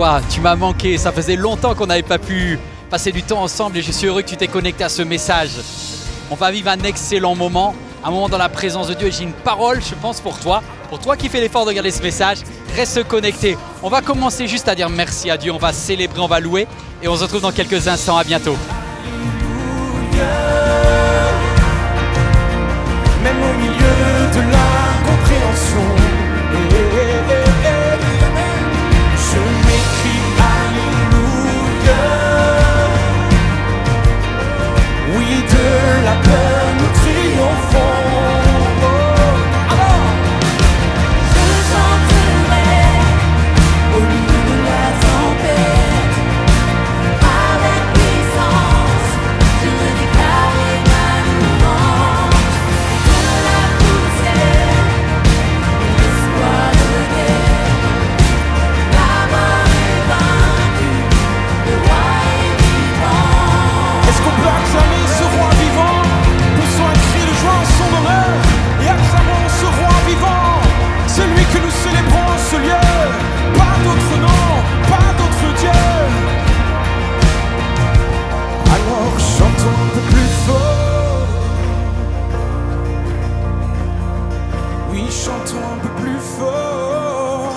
toi. Tu m'as manqué, ça faisait longtemps qu'on n'avait pas pu passer du temps ensemble et je suis heureux que tu t'es connecté à ce message. On va vivre un excellent moment dans la présence de Dieu. Et j'ai une parole, je pense, pour toi qui fais l'effort de regarder ce message. Reste connecté. On va commencer juste à dire merci à Dieu, on va célébrer, on va louer et on se retrouve dans quelques instants. À bientôt. Même au milieu de l'incompréhension, je m'écris Alléluia. Oui, de la peur nous triomphons. Alors, je chanterai au milieu de la tempête, avec puissance, je veux déclarer ma louange. De la poussière, l'espoir de guerre, la mort est vaincue, le roi est vivant. est-ce qu'on peut acclamer ce roi vivant? Poussons un cri de joie en son honneur et acclamons ce roi vivant. C'est lui que nous célébrons en ce lieu. Pas d'autre nom, pas d'autre Dieu. Alors chantons un peu plus fort. Oui, chantons un peu plus fort.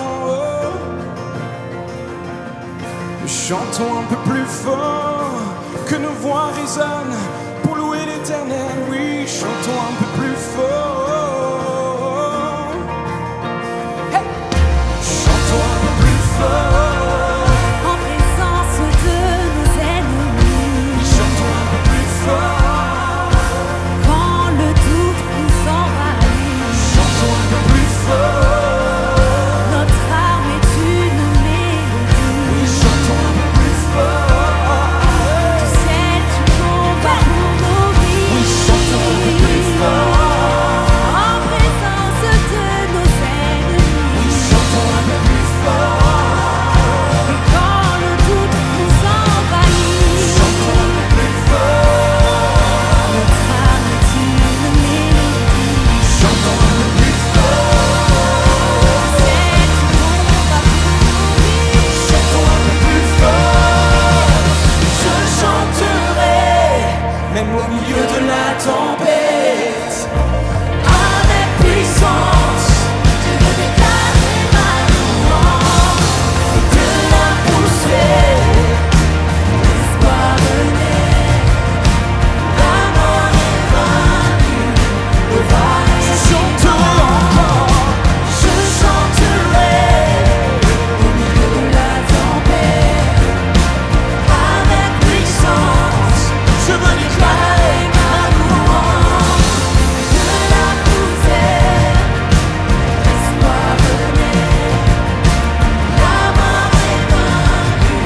Chantons un peu plus fort, que nos voix résonnent pour louer l'Éternel. Oui, chantons un peu plus fort. Hey! Chantons un peu plus fort. En présence de nos ennemis, Chantons un peu plus fort. quand le doute nous envahit, Chantons un peu plus fort. notre âme est une mélodie. Oui, chantons un peu plus fort. Du ciel tu combats pour nos vies. Oui, chantons un peu plus fort. En présence de nos ennemis, Oui, chantons un peu plus fort. et quand le doute nous envahit, Chantons un peu plus fort. notre âme est une mélodie. Chantons un peu plus fort. Du ciel tu combats pour nos vies. Chantons un peu plus fort. Je chanterai, même au milieu de la tempête, avec puissance. Je veux déclarer ma louange. De la poussière, L'espoir renaît, la mort est vaincue, le roi je est chanterai encore. Je chanterai au milieu de la tempête, avec puissance, Je veux déclarer ma louange. De la poussière, l'espoir renaît, la mort est vaincue,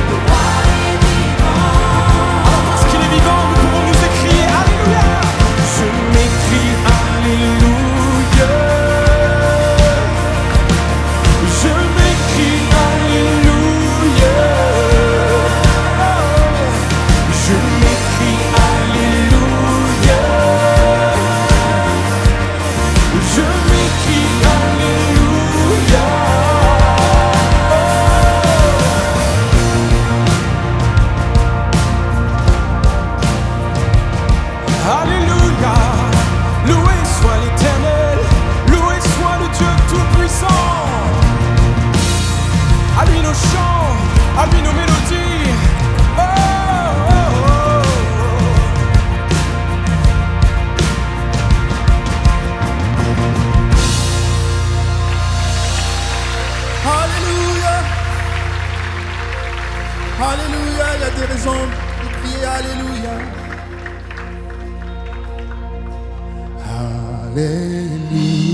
le roi est vivant. parce qu'il est vivant, nous pouvons nous écrier Alléluia. Je m'écris Alléluia. Je m'écris Alléluia. Je m'écris Alléluia. Je m'écris Alléluia. Alléluia, loué soit l'Éternel, loué soit le Dieu Tout-Puissant. À lui nos chants, à lui nos mélodies. Oh, oh, oh, Alléluia. Alléluia. Il y a des raisons de crier Alléluia.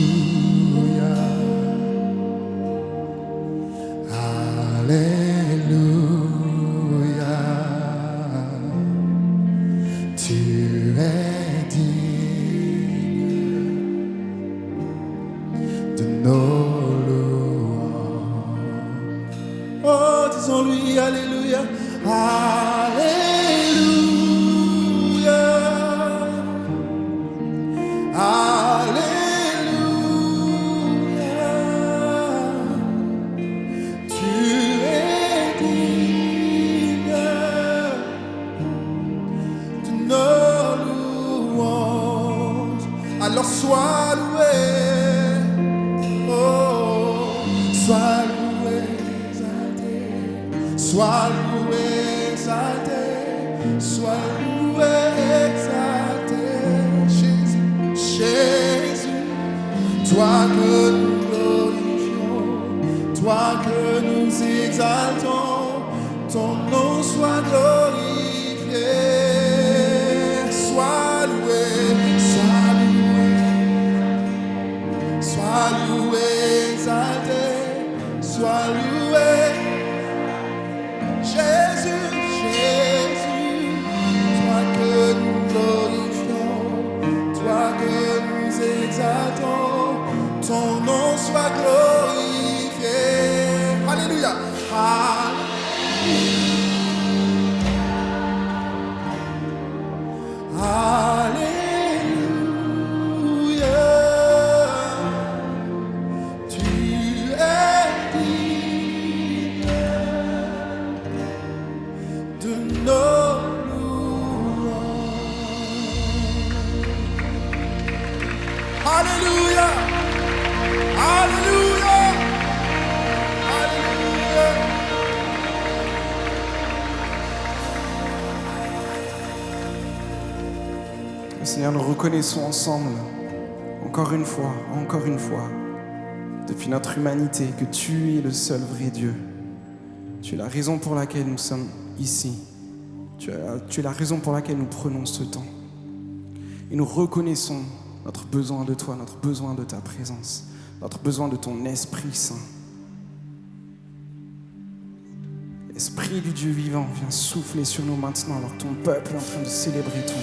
Alléluia. Alléluia. Tu es digne de nos louanges. Oh, disons-lui Alléluia. Alléluia. Alléluia. Alors sois loué, oh, sois loué, exalté, sois loué, exalté, sois loué, exalté, Jésus, Jésus, toi que nous glorifions, toi que nous exaltons, ton nom soit glorifié, sois loué, sois loué, sois loué, exalté, sois loué, Jésus, Jésus, toi que nous glorifions, toi que nous exaltons, ton nom soit glorifié. Alléluia. Alléluia, tu es digne de nos louanges. Alléluia, Alléluia, Alléluia. Seigneur, nous reconnaissons ensemble, encore une fois, depuis notre humanité, que tu es le seul vrai Dieu. Tu es la raison pour laquelle nous sommes ici. Tu es la raison pour laquelle nous prenons ce temps. Et nous reconnaissons notre besoin de toi, notre besoin de ta présence, notre besoin de ton Esprit Saint. Esprit du Dieu vivant, viens souffler sur nous maintenant alors que ton peuple est en train de célébrer ton nom.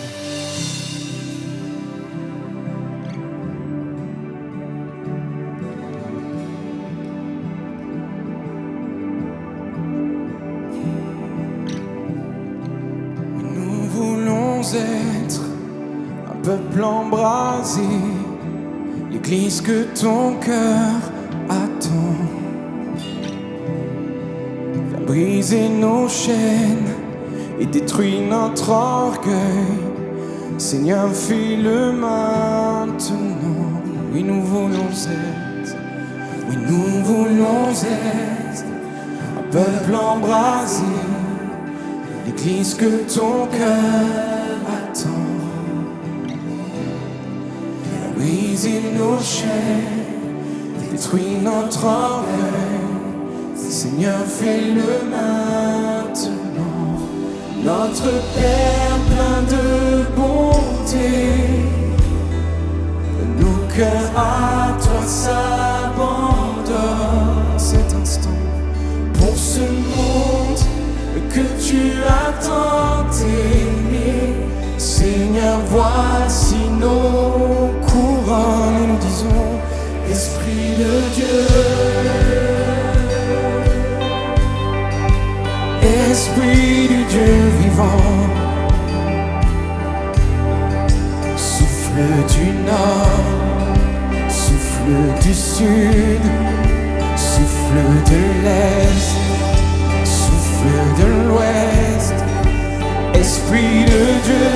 Être un peuple embrasé, l'église que ton cœur attend. Viens briser nos chaînes et détruire notre orgueil. Seigneur, fais-le maintenant. Oui, nous voulons être, oui, nous voulons être un peuple embrasé, l'église que ton cœur attend. Briser nos chaînes, détruire notre orgueil. Seigneur, fais-le maintenant. Notre Père plein de bonté, nos cœurs à toi s'abandonnent cet instant pour ce monde que tu as tant aimé. Seigneur, voici nos couronnes et nous disons, Esprit de Dieu, Esprit du Dieu vivant, souffle du nord, souffle du sud, souffle de l'est, de l'ouest, Esprit de Dieu,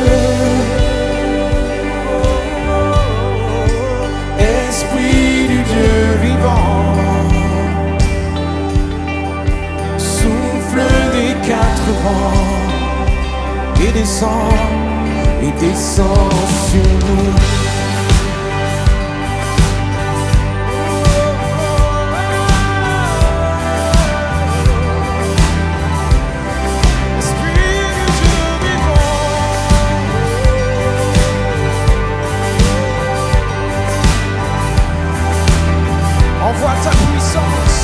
Esprit du Dieu vivant, souffle des quatre vents et descend sur nous. Envoie ta puissance.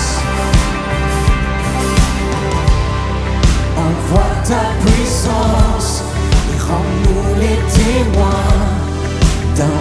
Envoie ta puissance et rends-nous les témoins d'un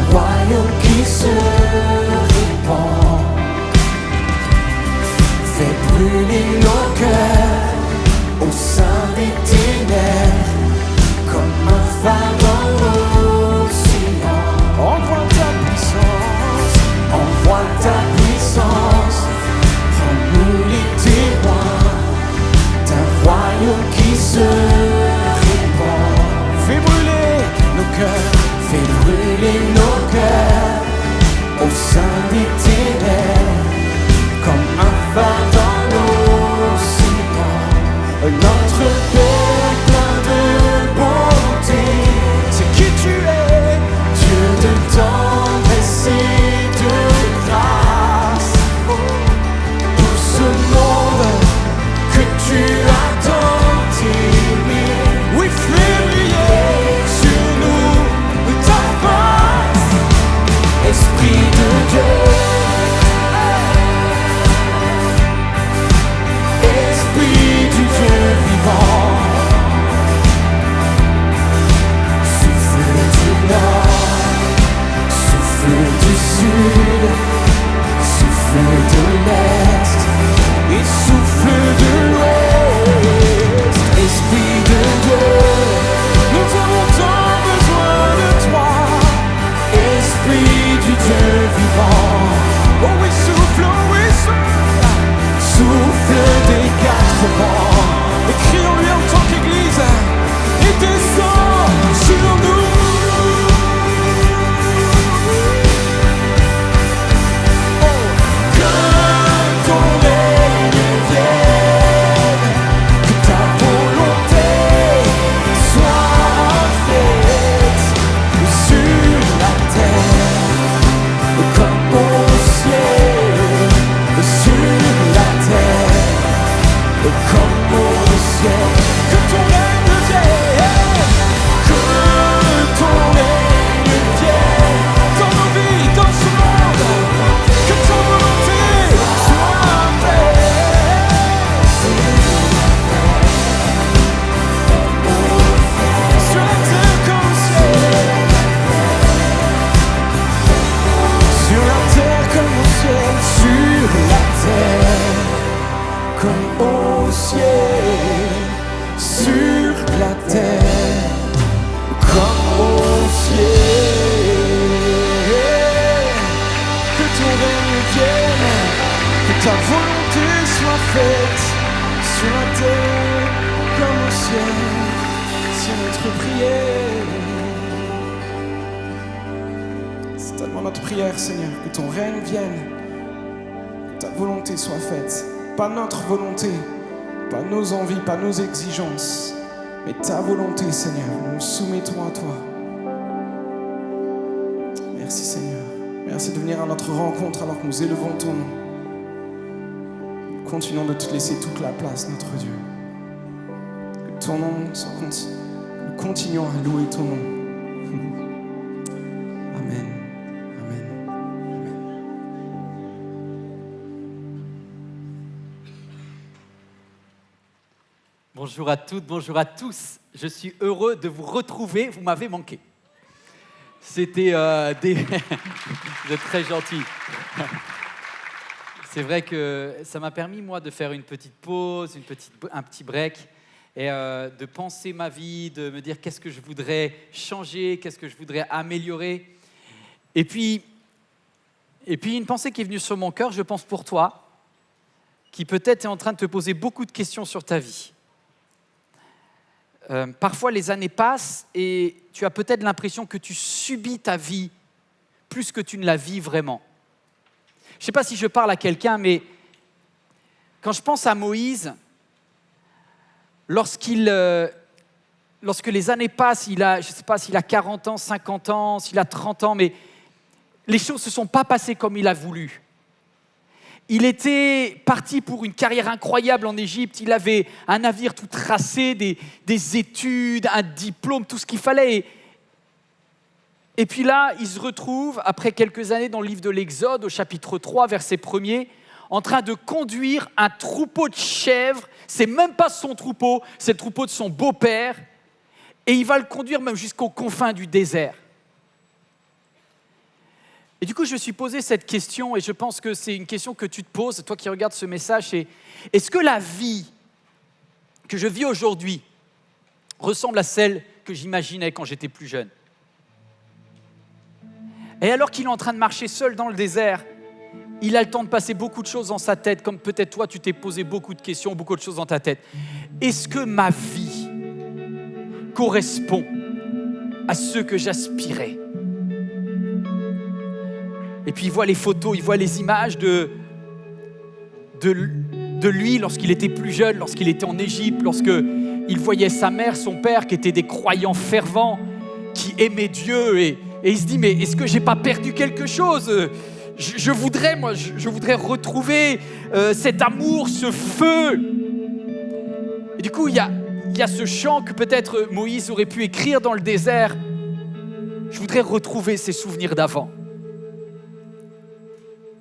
notre prière. C'est tellement notre prière, Seigneur, que ton règne vienne, que ta volonté soit faite. Pas notre volonté, pas nos envies, pas nos exigences, mais ta volonté, Seigneur. Nous nous soumettons à toi. Merci, Seigneur. Merci de venir à notre rencontre alors que nous élevons ton nom. Continuons de te laisser toute la place, notre Dieu. Que ton nom soit continu. Nous continuons à louer ton nom. Amen. Amen. Amen. Bonjour à toutes, bonjour à tous. Je suis heureux de vous retrouver. Vous m'avez manqué. C'était Vous êtes très gentils. C'est vrai que ça m'a permis, moi, de faire une petite pause, un petit break et de penser ma vie, de me dire qu'est-ce que je voudrais changer, qu'est-ce que je voudrais améliorer. Et puis une pensée qui est venue sur mon cœur, je pense pour toi, qui peut-être est en train de te poser beaucoup de questions sur ta vie. Parfois, les années passent et tu as peut-être l'impression que tu subis ta vie plus que tu ne la vis vraiment. Je ne sais pas si je parle à quelqu'un, mais quand je pense à Moïse, lorsque les années passent, je ne sais pas s'il a 40 ans, 50 ans, s'il a 30 ans, mais les choses ne se sont pas passées comme il a voulu. Il était parti pour une carrière incroyable en Égypte. Il avait un navire tout tracé, des études, un diplôme, tout ce qu'il fallait. Et puis là, il se retrouve, après quelques années, dans le livre de l'Exode, au chapitre 3, verset 1er, en train de conduire un troupeau de chèvres. C'est même pas son troupeau, c'est le troupeau de son beau-père. Et il va le conduire même jusqu'aux confins du désert. Et du coup, je me suis posé cette question, et je pense que c'est une question que tu te poses, toi qui regardes ce message, c'est est-ce que la vie que je vis aujourd'hui ressemble à celle que j'imaginais quand j'étais plus jeune ? Et alors qu'il est en train de marcher seul dans le désert, il a le temps de passer beaucoup de choses dans sa tête, comme peut-être toi, tu t'es posé beaucoup de questions, beaucoup de choses dans ta tête. Est-ce que ma vie correspond à ce que j'aspirais ? Et puis il voit les photos, il voit les images de lui lorsqu'il était plus jeune, lorsqu'il était en Égypte, lorsqu'il voyait sa mère, son père, qui étaient des croyants fervents, qui aimaient Dieu. Et il se dit, mais est-ce que je n'ai pas perdu quelque chose ? Je voudrais retrouver cet amour, ce feu. Et du coup, il y a ce chant que peut-être Moïse aurait pu écrire dans le désert. Je voudrais retrouver ces souvenirs d'avant.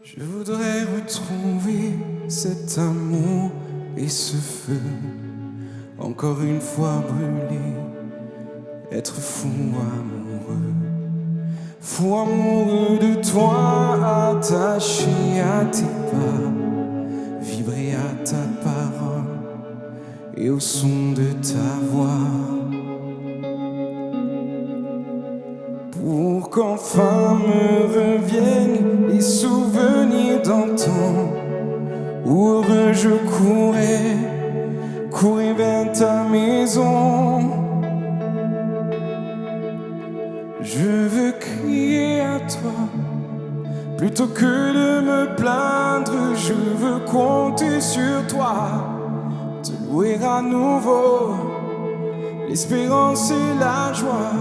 Je voudrais retrouver cet amour et ce feu, encore une fois brûlé, être fou amoureux de toi, attaché à tes pas, vibrer à ta parole et au son de ta voix, pour qu'enfin me reviennent les souvenirs d'antan, où heureux je courais vers ta maison. Je veux crier à toi, plutôt que de me plaindre, je veux compter sur toi, te louer à nouveau, l'espérance et la joie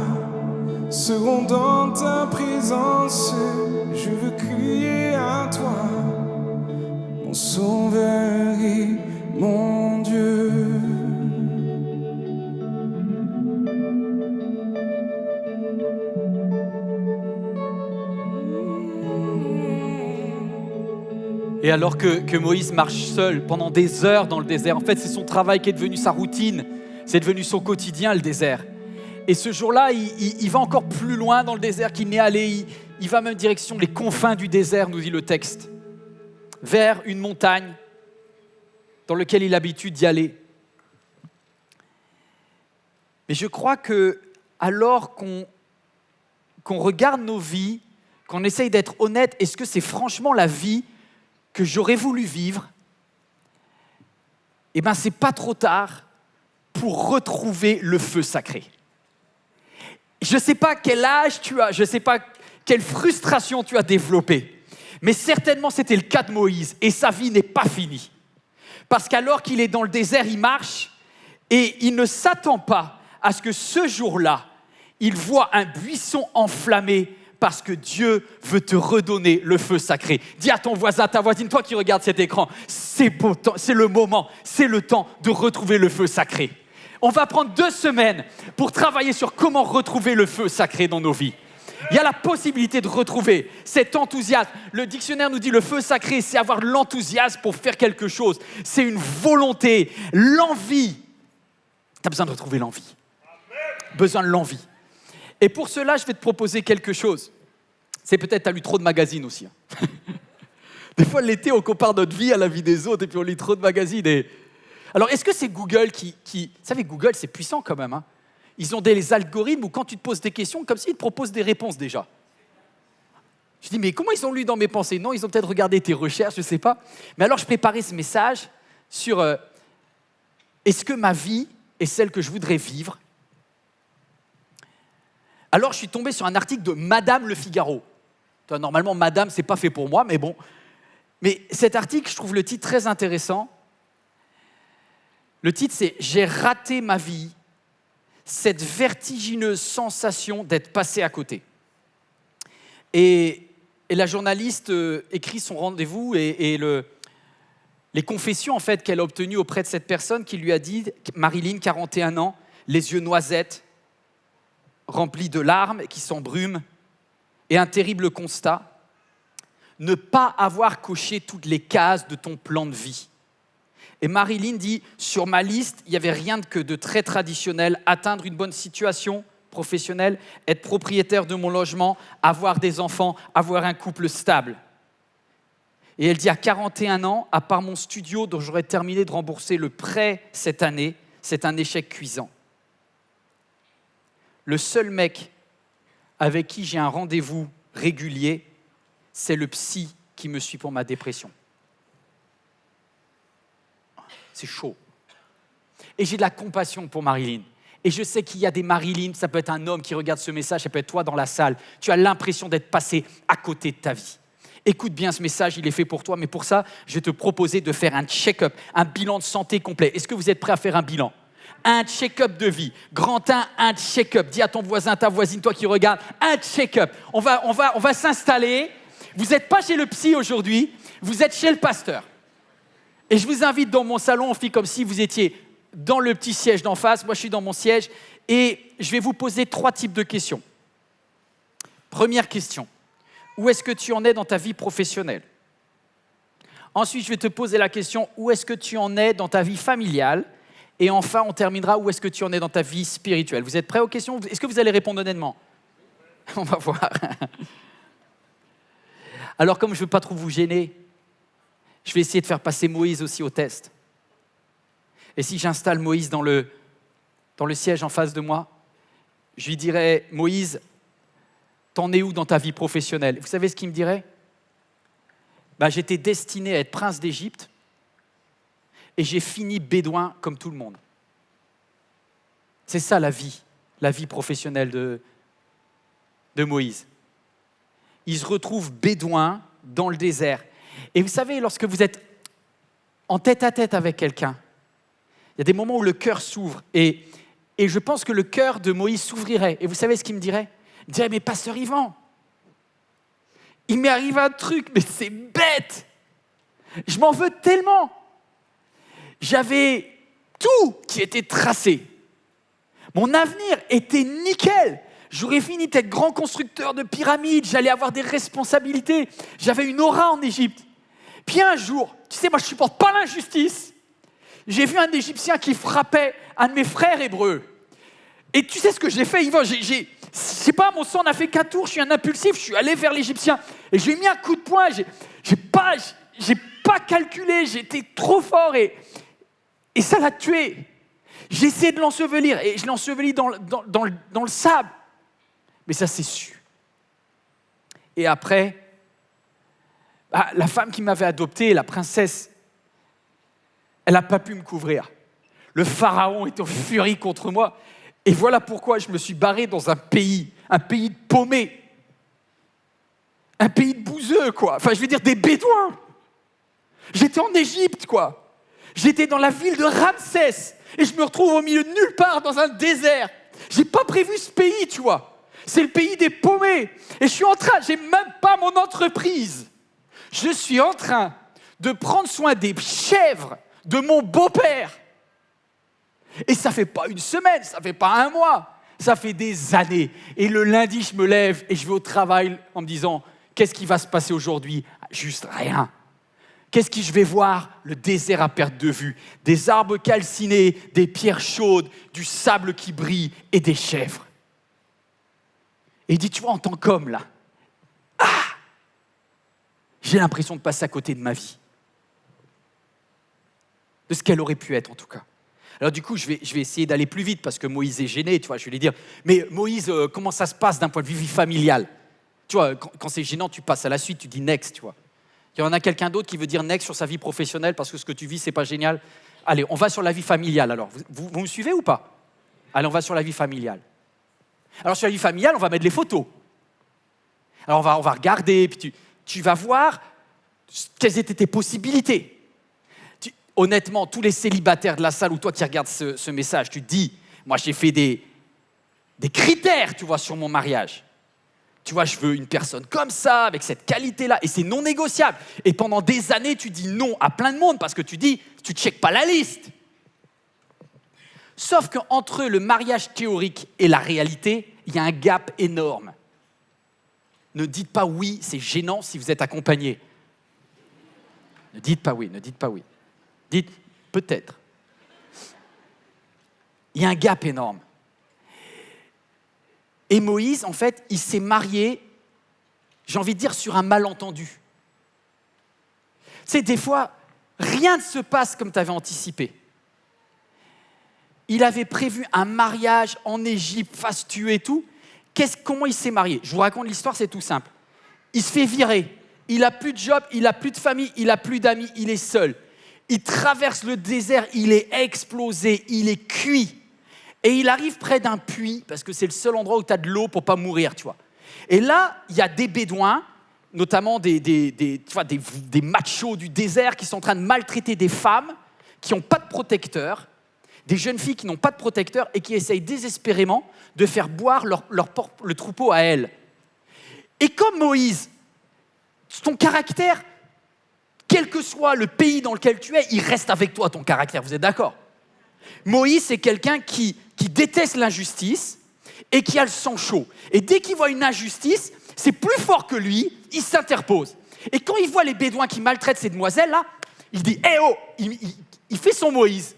seront dans ta présence. Je veux crier à toi, mon sauveur et mon Dieu. Et alors que Moïse marche seul pendant des heures dans le désert, en fait c'est son travail qui est devenu sa routine, c'est devenu son quotidien, le désert. Et ce jour-là, il va encore plus loin dans le désert qu'il n'est allé. Il va même direction les confins du désert, nous dit le texte, vers une montagne dans laquelle il a l'habitude d'y aller. Mais je crois que alors qu'on regarde nos vies, qu'on essaye d'être honnête, est-ce que c'est franchement la vie que j'aurais voulu vivre ? Eh bien, c'est pas trop tard pour retrouver le feu sacré. Je ne sais pas quel âge tu as, je ne sais pas quelle frustration tu as développée, mais certainement c'était le cas de Moïse et sa vie n'est pas finie. Parce qu'alors qu'il est dans le désert, il marche et il ne s'attend pas à ce que ce jour-là, il voit un buisson enflammé parce que Dieu veut te redonner le feu sacré. Dis à ton voisin, ta voisine, toi qui regardes cet écran, c'est le moment, c'est le temps de retrouver le feu sacré. On va prendre 2 semaines pour travailler sur comment retrouver le feu sacré dans nos vies. Il y a la possibilité de retrouver cet enthousiasme. Le dictionnaire nous dit le feu sacré, c'est avoir de l'enthousiasme pour faire quelque chose. C'est une volonté, l'envie. Tu as besoin de retrouver l'envie. Besoin de l'envie. Et pour cela, je vais te proposer quelque chose. C'est peut-être, tu as lu trop de magazines aussi. Des fois, l'été, on compare notre vie à la vie des autres et puis on lit trop de magazines. Alors, est-ce que c'est Google qui... Vous savez, Google, c'est puissant quand même. Ils ont des algorithmes où quand tu te poses des questions, comme s'ils te proposent des réponses déjà. Je dis, mais comment ils ont lu dans mes pensées? Non, ils ont peut-être regardé tes recherches, je ne sais pas. Mais alors, je préparais ce message sur est-ce que ma vie est celle que je voudrais vivre? Alors, je suis tombé sur un article de Madame Le Figaro. Normalement, Madame, ce n'est pas fait pour moi, mais bon. Mais cet article, je trouve le titre très intéressant. Le titre, c'est « J'ai raté ma vie, cette vertigineuse sensation d'être passé à côté ». Et la journaliste écrit son rendez-vous et les confessions en fait, qu'elle a obtenues auprès de cette personne qui lui a dit « Marilyn, 41 ans, les yeux noisettes, remplis de larmes qui s'embrument, et un terrible constat, ne pas avoir coché toutes les cases de ton plan de vie. » Et Marilyn dit, sur ma liste, il n'y avait rien que de très traditionnel, atteindre une bonne situation professionnelle, être propriétaire de mon logement, avoir des enfants, avoir un couple stable. Et elle dit, à 41 ans, à part mon studio dont j'aurais terminé de rembourser le prêt cette année, c'est un échec cuisant. Le seul mec avec qui j'ai un rendez-vous régulier, c'est le psy qui me suit pour ma dépression. C'est chaud. Et j'ai de la compassion pour Marilyn. Et je sais qu'il y a des Marilyn, ça peut être un homme qui regarde ce message, ça peut être toi dans la salle. Tu as l'impression d'être passé à côté de ta vie. Écoute bien ce message, il est fait pour toi, mais pour ça, je vais te proposer de faire un check-up, un bilan de santé complet. Est-ce que vous êtes prêts à faire un bilan? Un check-up de vie. Grand 1, un check-up. Dis à ton voisin, ta voisine, toi qui regardes, un check-up. On va s'installer. Vous n'êtes pas chez le psy aujourd'hui, vous êtes chez le pasteur. Et je vous invite dans mon salon, on fait comme si vous étiez dans le petit siège d'en face. Moi, je suis dans mon siège. Et je vais vous poser 3 types de questions. Première question. Où est-ce que tu en es dans ta vie professionnelle? Ensuite, je vais te poser la question, où est-ce que tu en es dans ta vie familiale? Et enfin, on terminera, où est-ce que tu en es dans ta vie spirituelle? Vous êtes prêts aux questions? Est-ce que vous allez répondre honnêtement? On va voir. Alors, comme je ne veux pas trop vous gêner, je vais essayer de faire passer Moïse aussi au test. Et si j'installe Moïse dans le siège en face de moi, je lui dirais, Moïse, t'en es où dans ta vie professionnelle? Vous savez ce qu'il me dirait? J'étais destiné à être prince d'Égypte et j'ai fini bédouin comme tout le monde. C'est ça la vie professionnelle de Moïse. Il se retrouve bédouin dans le désert. Et vous savez, lorsque vous êtes en tête-à-tête avec quelqu'un, il y a des moments où le cœur s'ouvre. Et je pense que le cœur de Moïse s'ouvrirait. Et vous savez ce qu'il me dirait? Il me dirait, mais pasteur Yvan, il m'est arrivé un truc, mais c'est bête. Je m'en veux tellement. J'avais tout qui était tracé. Mon avenir était nickel. J'aurais fini d'être grand constructeur de pyramides, j'allais avoir des responsabilités. J'avais une aura en Égypte. Puis un jour, tu sais, moi je ne supporte pas l'injustice. J'ai vu un Égyptien qui frappait un de mes frères hébreux. Et tu sais ce que j'ai fait, Yvan? Je sais pas, mon sang n'a fait qu'un tour, je suis un impulsif, je suis allé vers l'Égyptien. Et je lui ai mis un coup de poing, j'ai pas calculé, j'étais trop fort et ça l'a tué. J'ai essayé de l'ensevelir et je l'ai enseveli dans le sable. Mais ça s'est su. Et après, la femme qui m'avait adopté, la princesse, elle n'a pas pu me couvrir. Le pharaon est en furie contre moi. Et voilà pourquoi je me suis barré dans un pays de paumés, un pays de bouseux, quoi. Enfin, je veux dire, des bédouins. J'étais en Égypte, quoi. J'étais dans la ville de Ramsès et je me retrouve au milieu de nulle part dans un désert. J'ai pas prévu ce pays, tu vois. C'est le pays des paumés. Et j'ai même pas mon entreprise. Je suis en train de prendre soin des chèvres de mon beau-père. Et ça fait pas une semaine, ça fait pas un mois, ça fait des années. Et le lundi, je me lève et je vais au travail en me disant, qu'est-ce qui va se passer aujourd'hui ? Juste rien. Qu'est-ce que je vais voir ? Le désert à perte de vue, des arbres calcinés, des pierres chaudes, du sable qui brille et des chèvres. Et il dit, tu vois, en tant qu'homme, là, j'ai l'impression de passer à côté de ma vie. De ce qu'elle aurait pu être, en tout cas. Alors du coup, je vais essayer d'aller plus vite parce que Moïse est gêné, tu vois, je vais lui dire, mais Moïse, comment ça se passe d'un point de vue vie familiale ? Tu vois, quand c'est gênant, tu passes à la suite, tu dis next, tu vois. Il y en a quelqu'un d'autre qui veut dire next sur sa vie professionnelle parce que ce que tu vis, c'est pas génial. Allez, on va sur la vie familiale alors. Vous me suivez ou pas ? Allez, on va sur la vie familiale. Alors sur la vie familiale, on va mettre les photos. Alors on va regarder, puis tu vas voir quelles étaient tes possibilités. Honnêtement, tous les célibataires de la salle ou toi qui regardes ce message, tu te dis, moi j'ai fait des critères, tu vois, sur mon mariage. Tu vois, je veux une personne comme ça, avec cette qualité-là, et c'est non négociable. Et pendant des années, tu dis non à plein de monde parce que tu dis, tu ne checkes pas la liste. Sauf qu'entre le mariage théorique et la réalité, il y a un gap énorme. Ne dites pas oui, c'est gênant si vous êtes accompagné. Ne dites pas oui, ne dites pas oui. Dites peut-être. Il y a un gap énorme. Et Moïse, en fait, il s'est marié, j'ai envie de dire, sur un malentendu. Tu sais, des fois, rien ne se passe comme tu avais anticipé. Il avait prévu un mariage en Égypte, fastueux et tout. Comment il s'est marié ? Je vous raconte l'histoire, c'est tout simple. Il se fait virer. Il n'a plus de job, il n'a plus de famille, il n'a plus d'amis, il est seul. Il traverse le désert, il est explosé, il est cuit. Et il arrive près d'un puits, parce que c'est le seul endroit où tu as de l'eau pour ne pas mourir, tu vois. Et là, il y a des bédouins, notamment des machos du désert qui sont en train de maltraiter des femmes qui n'ont pas de protecteur, des jeunes filles qui n'ont pas de protecteur et qui essayent désespérément de faire boire le troupeau à elles. Et comme Moïse, ton caractère, quel que soit le pays dans lequel tu es, il reste avec toi, ton caractère, vous êtes d'accord ? Moïse, c'est quelqu'un qui déteste l'injustice et qui a le sang chaud. Et dès qu'il voit une injustice, c'est plus fort que lui, il s'interpose. Et quand il voit les bédouins qui maltraitent ces demoiselles-là, il dit « Eh oh !» Il fait son Moïse.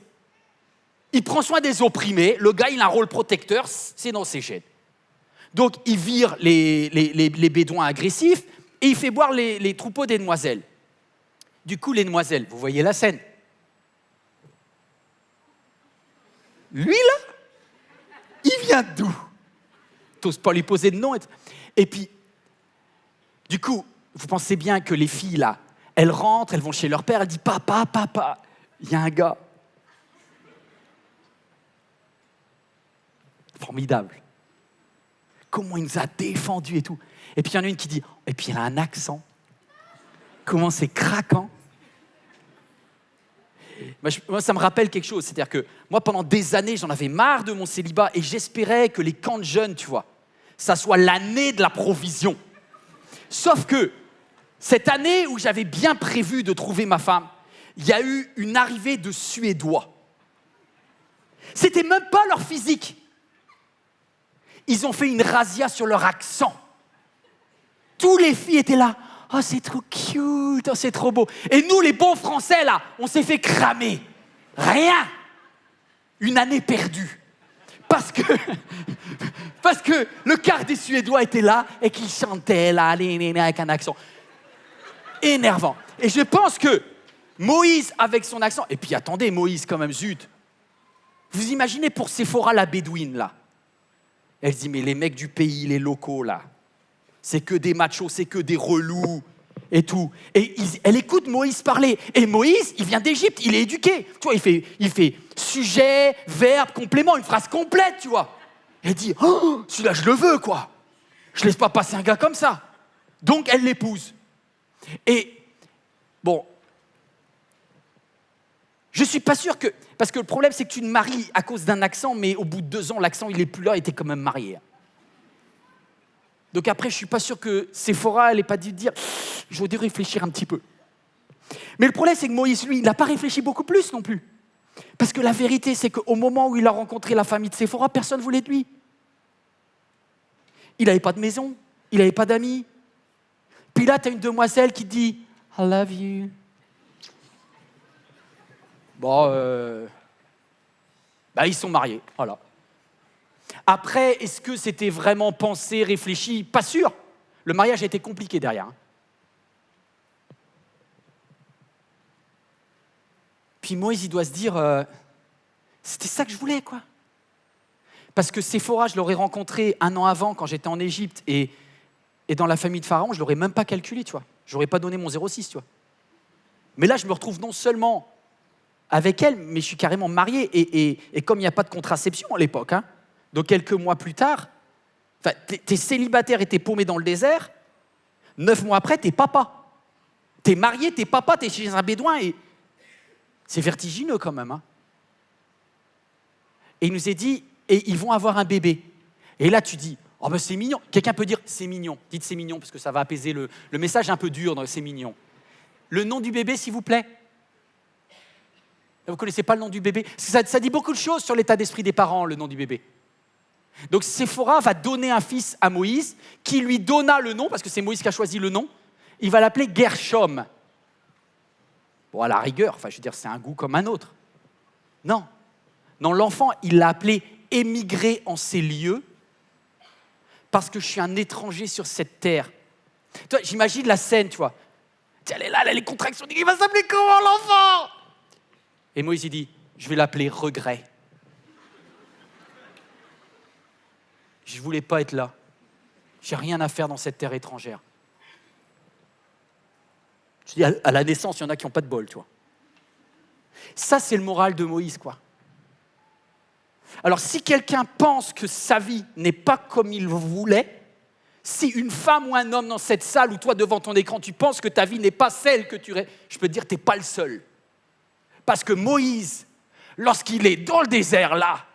Il prend soin des opprimés. Le gars, il a un rôle protecteur, c'est dans ses gènes. Donc, il vire les bédouins agressifs et il fait boire les troupeaux des demoiselles. Du coup, les demoiselles, vous voyez la scène. Lui, là, il vient d'où ? T'oses pas lui poser de nom. Et puis, du coup, vous pensez bien que les filles, là, elles rentrent, elles vont chez leur père, elles disent « Papa, papa, il y a un gars. » Formidable. Comment il nous a défendus et tout. Et puis, il y en a une qui dit « Et puis, il a un accent. Comment c'est craquant. » Moi, ça me rappelle quelque chose. C'est-à-dire que moi, pendant des années, j'en avais marre de mon célibat et j'espérais que les camps de jeunes, tu vois, ça soit l'année de la provision. Sauf que cette année où j'avais bien prévu de trouver ma femme, il y a eu une arrivée de Suédois. C'était même pas leur physique. Ils ont fait une razzia sur leur accent. Tous les filles étaient là. Oh, c'est trop cute, oh, c'est trop beau. Et nous, les bons Français, là, on s'est fait cramer. Rien. Une année perdue. Parce que le quart des Suédois étaient là et qu'ils chantaient là, avec un accent énervant. Et je pense que Moïse, avec son accent... Et puis attendez, Moïse, quand même, zut. Vous imaginez pour Séphora, la bédouine, là. Elle dit, mais les mecs du pays, les locaux, là, c'est que des machos, c'est que des relous et tout. Et elle écoute Moïse parler. Et Moïse, il vient d'Égypte, il est éduqué. Tu vois, il fait sujet, verbe, complément, une phrase complète, tu vois. Elle dit, oh, celui-là, je le veux, quoi. Je laisse pas passer un gars comme ça. Donc, elle l'épouse. Et, bon, je suis pas sûr que... Parce que le problème, c'est que tu te maries à cause d'un accent, mais au bout de 2 ans, l'accent, il est plus là et t'es quand même marié. Donc après, je suis pas sûr que Séphora, elle n'ait pas dû dire, j'aurais dû réfléchir un petit peu. Mais le problème, c'est que Moïse, lui, il n'a pas réfléchi beaucoup plus non plus. Parce que la vérité, c'est qu'au moment où il a rencontré la famille de Séphora, personne ne voulait de lui. Il n'avait pas de maison, il n'avait pas d'amis. Puis là, tu as une demoiselle qui te dit « I love you ». Bon, ils sont mariés, voilà. Après, est-ce que c'était vraiment pensé, réfléchi ? Pas sûr. Le mariage a été compliqué derrière. Puis Moïse, il doit se dire, c'était ça que je voulais, quoi. Parce que Séphora, je l'aurais rencontré 1 an avant, quand j'étais en Égypte, et dans la famille de Pharaon, je ne l'aurais même pas calculé, tu vois. Je n'aurais pas donné mon 0,6, tu vois. Mais là, je me retrouve non seulement avec elle, mais je suis carrément marié. Et comme il n'y a pas de contraception à l'époque, donc quelques mois plus tard, t'es célibataire et t'es paumé dans le désert, 9 mois après, t'es papa. T'es marié, t'es papa, t'es chez un bédouin, et c'est vertigineux quand même. Et il nous est dit, et ils vont avoir un bébé. Et là, tu dis, oh ben c'est mignon. Quelqu'un peut dire, c'est mignon. Dites c'est mignon, parce que ça va apaiser le message un peu dur, donc c'est mignon. Le nom du bébé, s'il vous plaît. Vous ne connaissez pas le nom du bébé? Ça dit beaucoup de choses sur l'état d'esprit des parents, le nom du bébé. Donc Séphora va donner un fils à Moïse, qui lui donna le nom, parce que c'est Moïse qui a choisi le nom. Il va l'appeler Gershom. Bon, à la rigueur, je veux dire, c'est un goût comme un autre. Non, l'enfant, il l'a appelé émigré en ces lieux, parce que je suis un étranger sur cette terre. Toi, j'imagine la scène, tu vois. Elle est là, elle a les contractions, il va s'appeler comment l'enfant? Et Moïse, il dit, je vais l'appeler regret. Je ne voulais pas être là. J'ai rien à faire dans cette terre étrangère. Je dis, à la naissance, il y en a qui n'ont pas de bol, tu vois. Ça, c'est le moral de Moïse, quoi. Alors, si quelqu'un pense que sa vie n'est pas comme il voulait, si une femme ou un homme dans cette salle ou toi devant ton écran, tu penses que ta vie n'est pas celle que tu rêves, je peux te dire, tu n'es pas le seul. Parce que Moïse, lorsqu'il est dans le désert, là,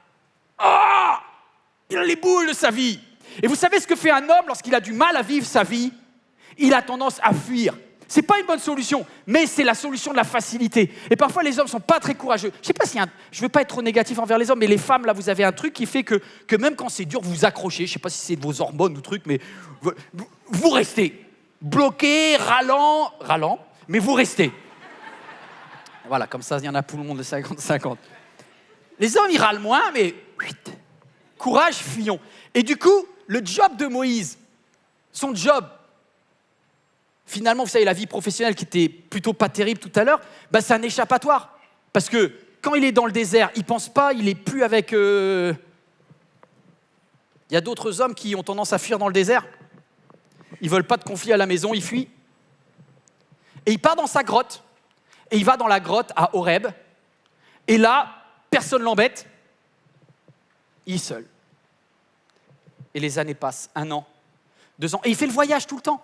il a les boules de sa vie. Et vous savez ce que fait un homme lorsqu'il a du mal à vivre sa vie? Il a tendance à fuir. Ce n'est pas une bonne solution, mais c'est la solution de la facilité. Et parfois, les hommes ne sont pas très courageux. Je ne veux pas être trop négatif envers les hommes, mais les femmes, là, vous avez un truc qui fait que même quand c'est dur, vous vous accrochez. Je ne sais pas si c'est de vos hormones ou truc, mais vous restez. Bloqué, râlant, mais vous restez. Voilà, comme ça, il y en a pour le monde de 50-50. Les hommes, ils râlent moins, mais courage, fuyons. Et du coup, le job de Moïse, son job, finalement, vous savez, la vie professionnelle qui était plutôt pas terrible tout à l'heure, c'est un échappatoire. Parce que quand il est dans le désert, il pense pas, il est plus avec... Il y a d'autres hommes qui ont tendance à fuir dans le désert. Ils veulent pas de conflit à la maison, ils fuient. Et il part dans sa grotte. Et il va dans la grotte à Horeb. Et là, personne ne l'embête. Il est seul. Et les années passent, 1 an, 2 ans. Et il fait le voyage tout le temps.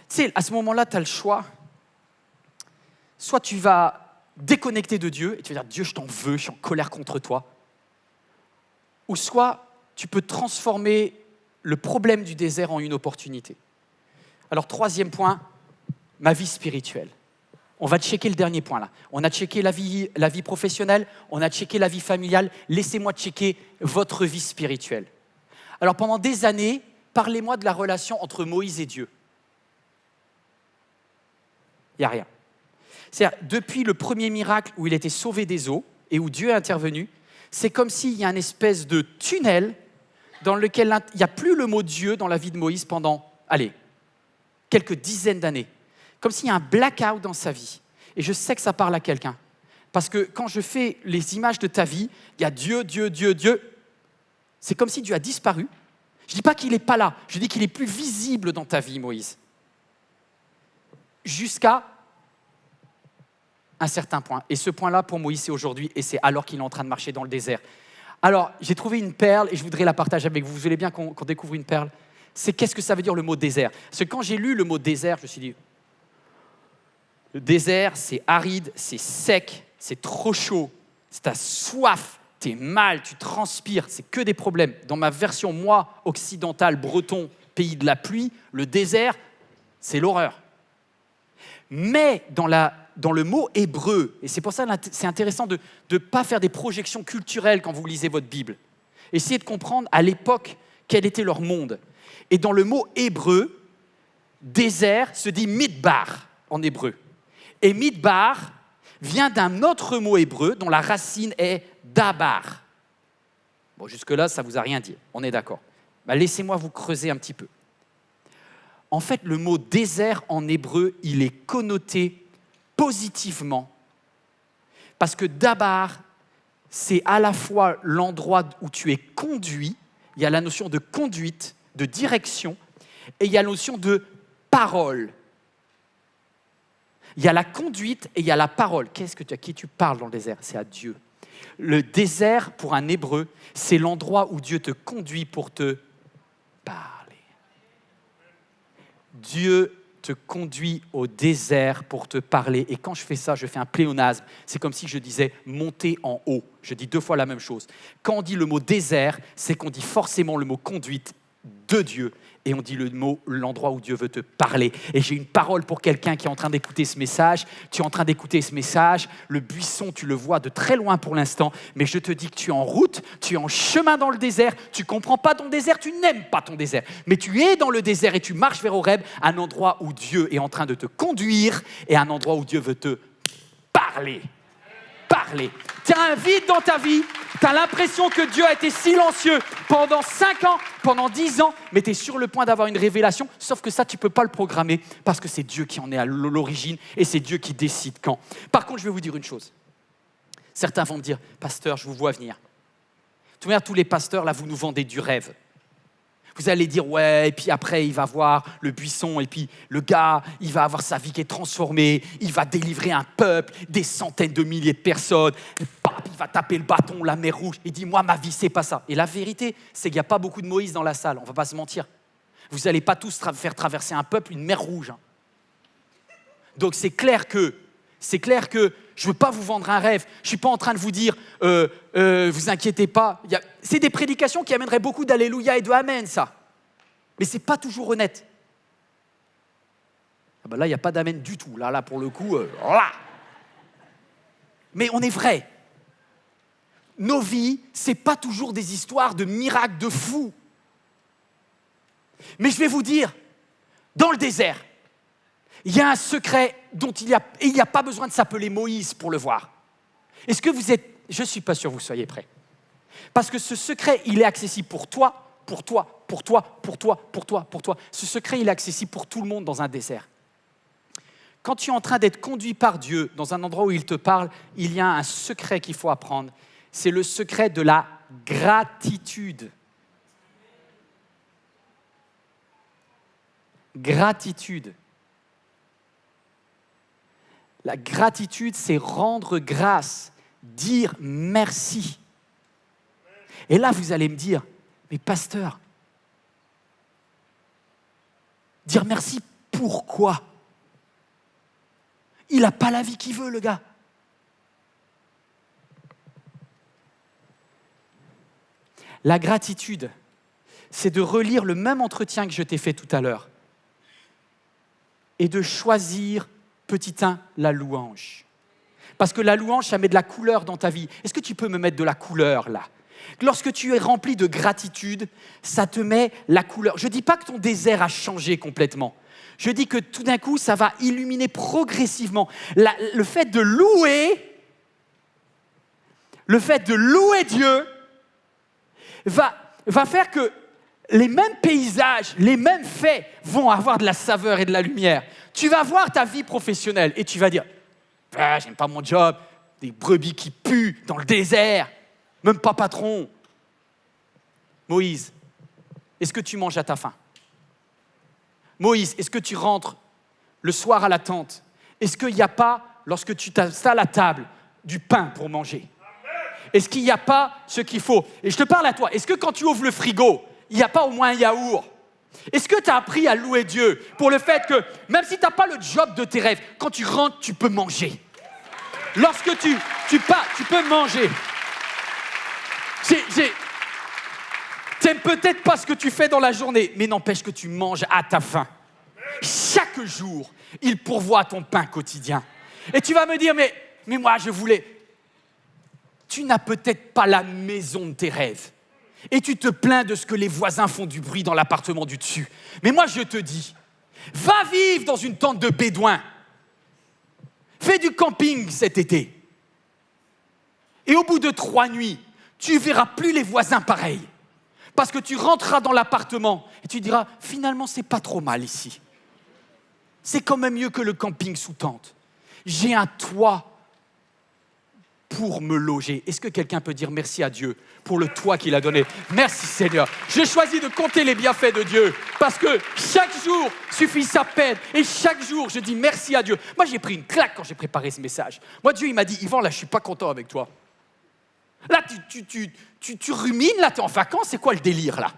Tu sais, à ce moment-là, tu as le choix. Soit tu vas déconnecter de Dieu et tu vas dire « Dieu, je t'en veux, je suis en colère contre toi ». Ou soit tu peux transformer le problème du désert en une opportunité. Alors, 3e point, ma vie spirituelle. On va checker le dernier point là. On a checké la vie professionnelle, on a checké la vie familiale. Laissez-moi checker votre vie spirituelle. Alors, pendant des années, parlez-moi de la relation entre Moïse et Dieu. Il n'y a rien. C'est-à-dire, depuis le premier miracle où il était sauvé des eaux et où Dieu est intervenu, c'est comme s'il y a une espèce de tunnel dans lequel il n'y a plus le mot Dieu dans la vie de Moïse pendant, quelques dizaines d'années. Comme s'il y a un blackout dans sa vie. Et je sais que ça parle à quelqu'un. Parce que quand je fais les images de ta vie, il y a Dieu, Dieu, Dieu, Dieu. C'est comme si Dieu a disparu. Je ne dis pas qu'il n'est pas là, je dis qu'il est plus visible dans ta vie, Moïse. Jusqu'à un certain point. Et ce point-là, pour Moïse, c'est aujourd'hui, et c'est alors qu'il est en train de marcher dans le désert. Alors, j'ai trouvé une perle, et je voudrais la partager avec vous. Vous voulez bien qu'on découvre une perle? C'est qu'est-ce que ça veut dire le mot désert? Parce que quand j'ai lu le mot désert, je me suis dit, le désert, c'est aride, c'est sec, c'est trop chaud, t'as soif, t'es mal, tu transpires, c'est que des problèmes. Dans ma version, moi, occidentale, breton, pays de la pluie, le désert, c'est l'horreur. Mais dans le mot hébreu, et c'est pour ça que c'est intéressant de ne pas faire des projections culturelles quand vous lisez votre Bible. Essayez de comprendre à l'époque quel était leur monde. Et dans le mot hébreu, désert se dit midbar en hébreu. Et midbar vient d'un autre mot hébreu dont la racine est dabar. Bon, jusque-là, ça ne vous a rien dit, on est d'accord. Bah, laissez-moi vous creuser un petit peu. En fait, le mot désert en hébreu, il est connoté positivement parce que dabar, c'est à la fois l'endroit où tu es conduit, il y a la notion de conduite, de direction, et il y a la notion de parole. Il y a la conduite et il y a la parole. À qui tu parles dans le désert? C'est à Dieu. Le désert, pour un hébreu, c'est l'endroit où Dieu te conduit pour te parler. Dieu te conduit au désert pour te parler. Et quand je fais ça, je fais un pléonasme. C'est comme si je disais « monter en haut ». Je dis 2 fois la même chose. Quand on dit le mot « désert », c'est qu'on dit forcément le mot « conduite » de Dieu. Et on dit l'endroit où Dieu veut te parler. Et j'ai une parole pour quelqu'un qui est en train d'écouter ce message. Tu es en train d'écouter ce message. Le buisson, tu le vois de très loin pour l'instant. Mais je te dis que tu es en route, tu es en chemin dans le désert. Tu ne comprends pas ton désert, tu n'aimes pas ton désert. Mais tu es dans le désert et tu marches vers Horeb, un endroit où Dieu est en train de te conduire et un endroit où Dieu veut te parler. Tu as un vide dans ta vie, tu as l'impression que Dieu a été silencieux pendant 5 ans, pendant 10 ans, mais tu es sur le point d'avoir une révélation, sauf que ça, tu ne peux pas le programmer parce que c'est Dieu qui en est à l'origine et c'est Dieu qui décide quand. Par contre, je vais vous dire une chose. Certains vont me dire, pasteur, je vous vois venir. Tous les pasteurs, là, vous nous vendez du rêve. Vous allez dire, ouais, et puis après, il va voir le buisson, et puis le gars, il va avoir sa vie qui est transformée, il va délivrer un peuple, des centaines de milliers de personnes, et paf, il va taper le bâton, la mer rouge. Il dit, moi, ma vie, c'est pas ça. Et la vérité, c'est qu'il n'y a pas beaucoup de Moïse dans la salle, on ne va pas se mentir. Vous n'allez pas tous faire traverser un peuple une mer rouge. Hein. Donc c'est clair que je ne veux pas vous vendre un rêve. Je ne suis pas en train de vous dire, vous inquiétez pas. C'est des prédications qui amèneraient beaucoup d'alléluia et de amen, ça. Mais ce n'est pas toujours honnête. Ah ben là, il n'y a pas d'amen du tout. Là pour le coup, là. Mais on est vrai. Nos vies, ce n'est pas toujours des histoires de miracles de fous. Mais je vais vous dire, dans le désert, il y a un secret dont il n'y a pas besoin de s'appeler Moïse pour le voir. Est-ce que vous êtes... Je ne suis pas sûr que vous soyez prêts. Parce que ce secret, il est accessible pour toi, pour toi, pour toi, pour toi, pour toi, pour toi. Ce secret, il est accessible pour tout le monde dans un désert. Quand tu es en train d'être conduit par Dieu dans un endroit où il te parle, il y a un secret qu'il faut apprendre. C'est le secret de la gratitude. Gratitude. La gratitude, c'est rendre grâce, dire merci. Et là, vous allez me dire, mais pasteur, dire merci, pourquoi? Il n'a pas la vie qu'il veut, le gars. La gratitude, c'est de relire le même entretien que je t'ai fait tout à l'heure et de choisir, petit 1, la louange. Parce que la louange, ça met de la couleur dans ta vie. Est-ce que tu peux me mettre de la couleur là? Lorsque tu es rempli de gratitude, ça te met la couleur. Je ne dis pas que ton désert a changé complètement. Je dis que tout d'un coup, ça va illuminer progressivement. Le fait de louer Dieu va faire que les mêmes paysages, les mêmes faits vont avoir de la saveur et de la lumière. Tu vas voir ta vie professionnelle et tu vas dire « Ah, j'aime pas mon job, des brebis qui puent dans le désert, même pas patron. » Moïse, est-ce que tu manges à ta faim? Moïse, est-ce que tu rentres le soir à la tente? Est-ce qu'il n'y a pas lorsque tu t'installes à table, du pain pour manger? Est-ce qu'il n'y a pas ce qu'il faut? Et je te parle à toi, est-ce que quand tu ouvres le frigo, il n'y a pas au moins un yaourt? Est-ce que tu as appris à louer Dieu pour le fait que, même si tu n'as pas le job de tes rêves, quand tu rentres, tu peux manger? Lorsque tu pars, tu peux manger. T'aimes peut-être pas ce que tu fais dans la journée, mais n'empêche que tu manges à ta faim. Chaque jour, il pourvoit ton pain quotidien. Et tu vas me dire, mais moi, je voulais... Tu n'as peut-être pas la maison de tes rêves. Et tu te plains de ce que les voisins font du bruit dans l'appartement du dessus. Mais moi, je te dis, va vivre dans une tente de bédouins. Fais du camping cet été. Et au bout de 3 nuits, tu verras plus les voisins pareils. Parce que tu rentreras dans l'appartement et tu diras, finalement, c'est pas trop mal ici. C'est quand même mieux que le camping sous tente. J'ai un toit pour me loger. Est-ce que quelqu'un peut dire merci à Dieu pour le toit qu'il a donné? Merci Seigneur. Je choisis de compter les bienfaits de Dieu parce que chaque jour suffit sa peine et chaque jour je dis merci à Dieu. Moi j'ai pris une claque quand j'ai préparé ce message. Moi Dieu il m'a dit, Yvan là je suis pas content avec toi. Là tu rumines, là tu es en vacances, c'est quoi le délire là?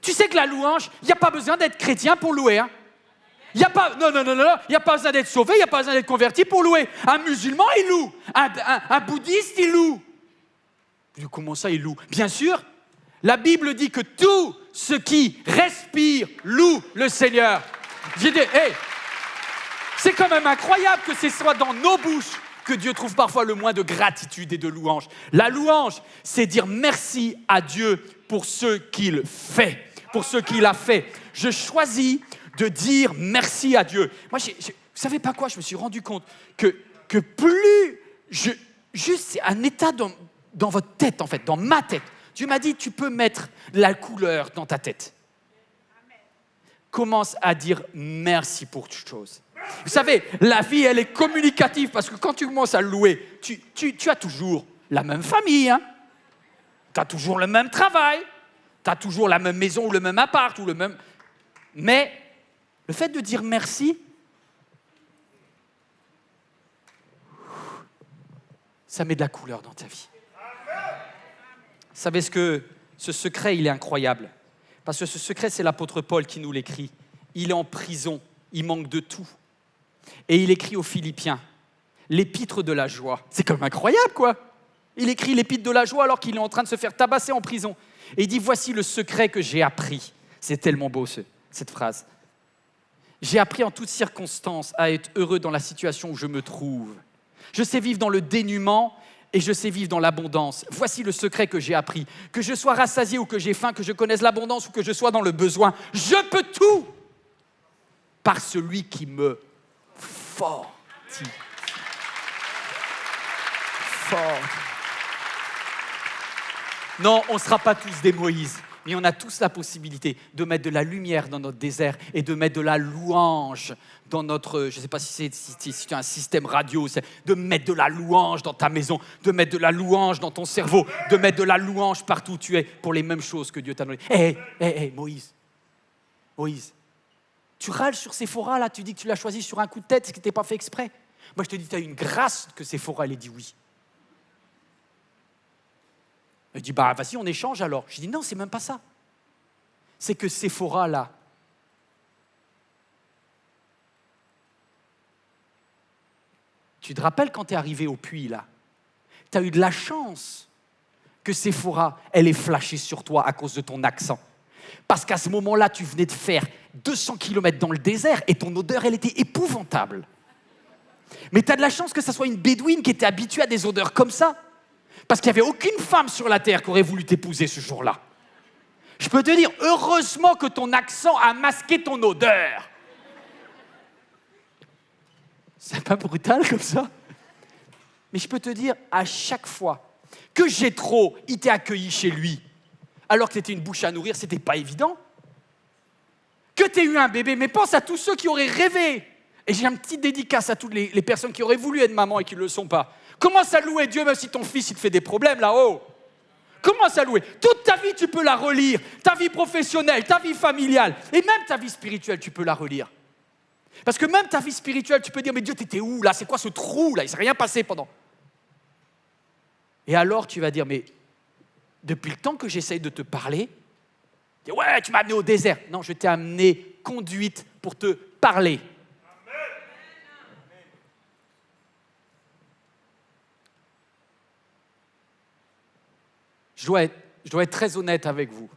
Tu sais que la louange, il n'y a pas besoin d'être chrétien pour louer hein. Il n'y a pas, non, il n'y a pas besoin d'être sauvé, il n'y a pas besoin d'être converti pour louer. Un musulman, il loue. Un bouddhiste, il loue. Comment ça, il loue? Bien sûr, la Bible dit que tout ce qui respire loue le Seigneur. J'ai dit, hey, c'est quand même incroyable que ce soit dans nos bouches que Dieu trouve parfois le moins de gratitude et de louange. La louange, c'est dire merci à Dieu pour ce qu'il fait, pour ce qu'il a fait. Je choisis de dire merci à Dieu. Moi, vous savez pas quoi, je me suis rendu compte que plus juste c'est un état dans votre tête, en fait, dans ma tête. Dieu m'a dit, tu peux mettre la couleur dans ta tête. Commence à dire merci pour toute chose. Vous savez, la vie, elle est communicative parce que quand tu commences à le louer, tu as toujours la même famille, hein? Tu as toujours le même travail, tu as toujours la même maison ou le même appart ou le même... Mais le fait de dire merci, ça met de la couleur dans ta vie. Vous savez ce secret, il est incroyable. Parce que ce secret, c'est l'apôtre Paul qui nous l'écrit. Il est en prison, il manque de tout. Et il écrit aux Philippiens, l'épître de la joie. C'est quand même incroyable, quoi. Il écrit l'épître de la joie alors qu'il est en train de se faire tabasser en prison. Et il dit, voici le secret que j'ai appris. C'est tellement beau, cette phrase. J'ai appris en toutes circonstances à être heureux dans la situation où je me trouve. Je sais vivre dans le dénuement et je sais vivre dans l'abondance. Voici le secret que j'ai appris. Que je sois rassasié ou que j'ai faim, que je connaisse l'abondance ou que je sois dans le besoin. Je peux tout par celui qui me fortifie. Non, on ne sera pas tous des Moïse. Mais on a tous la possibilité de mettre de la lumière dans notre désert et de mettre de la louange dans notre... Je ne sais pas si tu as un système radio, de mettre de la louange dans ta maison, de mettre de la louange dans ton cerveau, de mettre de la louange partout où tu es pour les mêmes choses que Dieu t'a données. Hé, Moïse, tu râles sur Séphora, là, tu dis que tu l'as choisi sur un coup de tête, ce qui n'était pas fait exprès. Moi, je te dis, tu as une grâce que Séphora, elle ait dit oui. Elle dit, vas-y, on échange alors. Je dis, non, c'est même pas ça. C'est que Séphora, là, tu te rappelles quand tu es arrivé au puits, là, tu as eu de la chance que Séphora, elle ait flashé sur toi à cause de ton accent. Parce qu'à ce moment-là, tu venais de faire 200 km dans le désert et ton odeur, elle était épouvantable. Mais tu as de la chance que ça soit une bédouine qui était habituée à des odeurs comme ça. Parce qu'il n'y avait aucune femme sur la terre qui aurait voulu t'épouser ce jour-là. Je peux te dire, heureusement que ton accent a masqué ton odeur. C'est pas brutal comme ça? Mais je peux te dire, à chaque fois que Jéthro, il t'ait accueilli chez lui, alors que tu étais une bouche à nourrir, c'était pas évident. Que tu aies eu un bébé, mais pense à tous ceux qui auraient rêvé. Et j'ai un petit dédicace à toutes les personnes qui auraient voulu être maman et qui ne le sont pas. Commence à louer Dieu même si ton fils il te fait des problèmes là-haut. Commence à louer. Toute ta vie, tu peux la relire. Ta vie professionnelle, ta vie familiale et même ta vie spirituelle, tu peux la relire. Parce que même ta vie spirituelle, tu peux dire, mais Dieu, t'étais où là? C'est quoi ce trou là? Il ne s'est rien passé pendant. Et alors tu vas dire, mais depuis le temps que j'essaye de te parler, tu dis, ouais, tu m'as amené au désert. Non, je t'ai amené conduite pour te parler. Je dois être très honnête avec vous,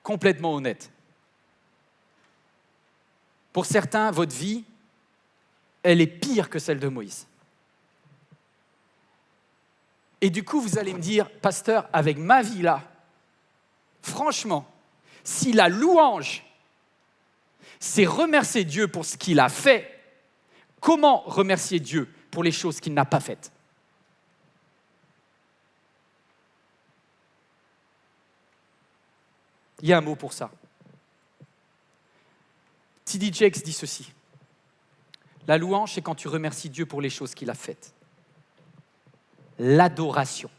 complètement honnête. Pour certains, votre vie, elle est pire que celle de Moïse. Et du coup, vous allez me dire, pasteur, avec ma vie là, franchement, si la louange, c'est remercier Dieu pour ce qu'il a fait, comment remercier Dieu pour les choses qu'il n'a pas faites? Il y a un mot pour ça. T.D. Jakes dit ceci. La louange, c'est quand tu remercies Dieu pour les choses qu'il a faites. L'adoration,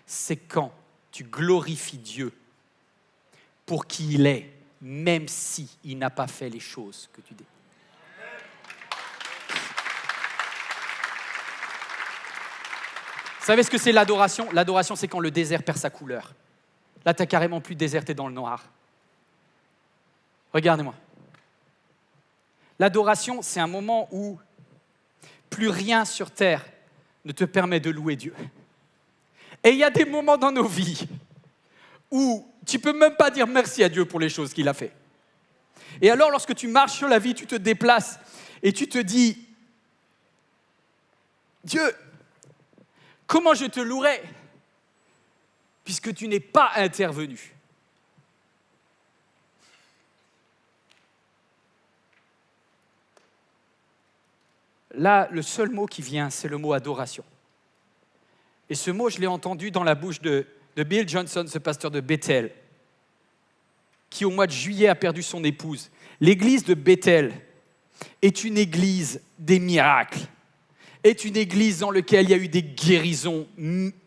c'est quand tu glorifies Dieu pour qui il est, même s'il n'a pas fait les choses que tu dis. Vous savez ce que c'est l'adoration? L'adoration, c'est quand le désert perd sa couleur. Là, tu n'as carrément plus de désert, tu es dans le noir. Regardez-moi. L'adoration, c'est un moment où plus rien sur terre ne te permet de louer Dieu. Et il y a des moments dans nos vies où tu ne peux même pas dire merci à Dieu pour les choses qu'il a fait. Et alors, lorsque tu marches sur la vie, tu te déplaces et tu te dis, Dieu, comment je te louerai puisque tu n'es pas intervenu? Là, le seul mot qui vient, c'est le mot adoration. Et ce mot, je l'ai entendu dans la bouche de Bill Johnson, ce pasteur de Bethel, qui au mois de juillet a perdu son épouse. L'église de Bethel est une église des miracles, est une église dans laquelle il y a eu des guérisons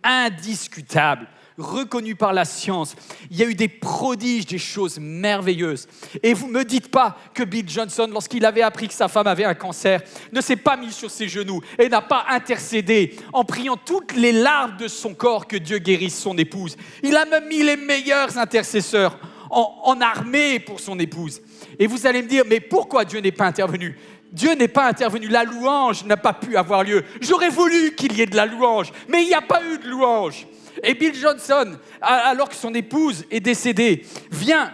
indiscutables, reconnues par la science. Il y a eu des prodiges, des choses merveilleuses. Et vous ne me dites pas que Bill Johnson, lorsqu'il avait appris que sa femme avait un cancer, ne s'est pas mis sur ses genoux et n'a pas intercédé en priant toutes les larmes de son corps que Dieu guérisse son épouse. Il a même mis les meilleurs intercesseurs en armée pour son épouse. Et vous allez me dire, mais pourquoi Dieu n'est pas intervenu? Dieu n'est pas intervenu, la louange n'a pas pu avoir lieu. J'aurais voulu qu'il y ait de la louange, mais il n'y a pas eu de louange. Et Bill Johnson, alors que son épouse est décédée, vient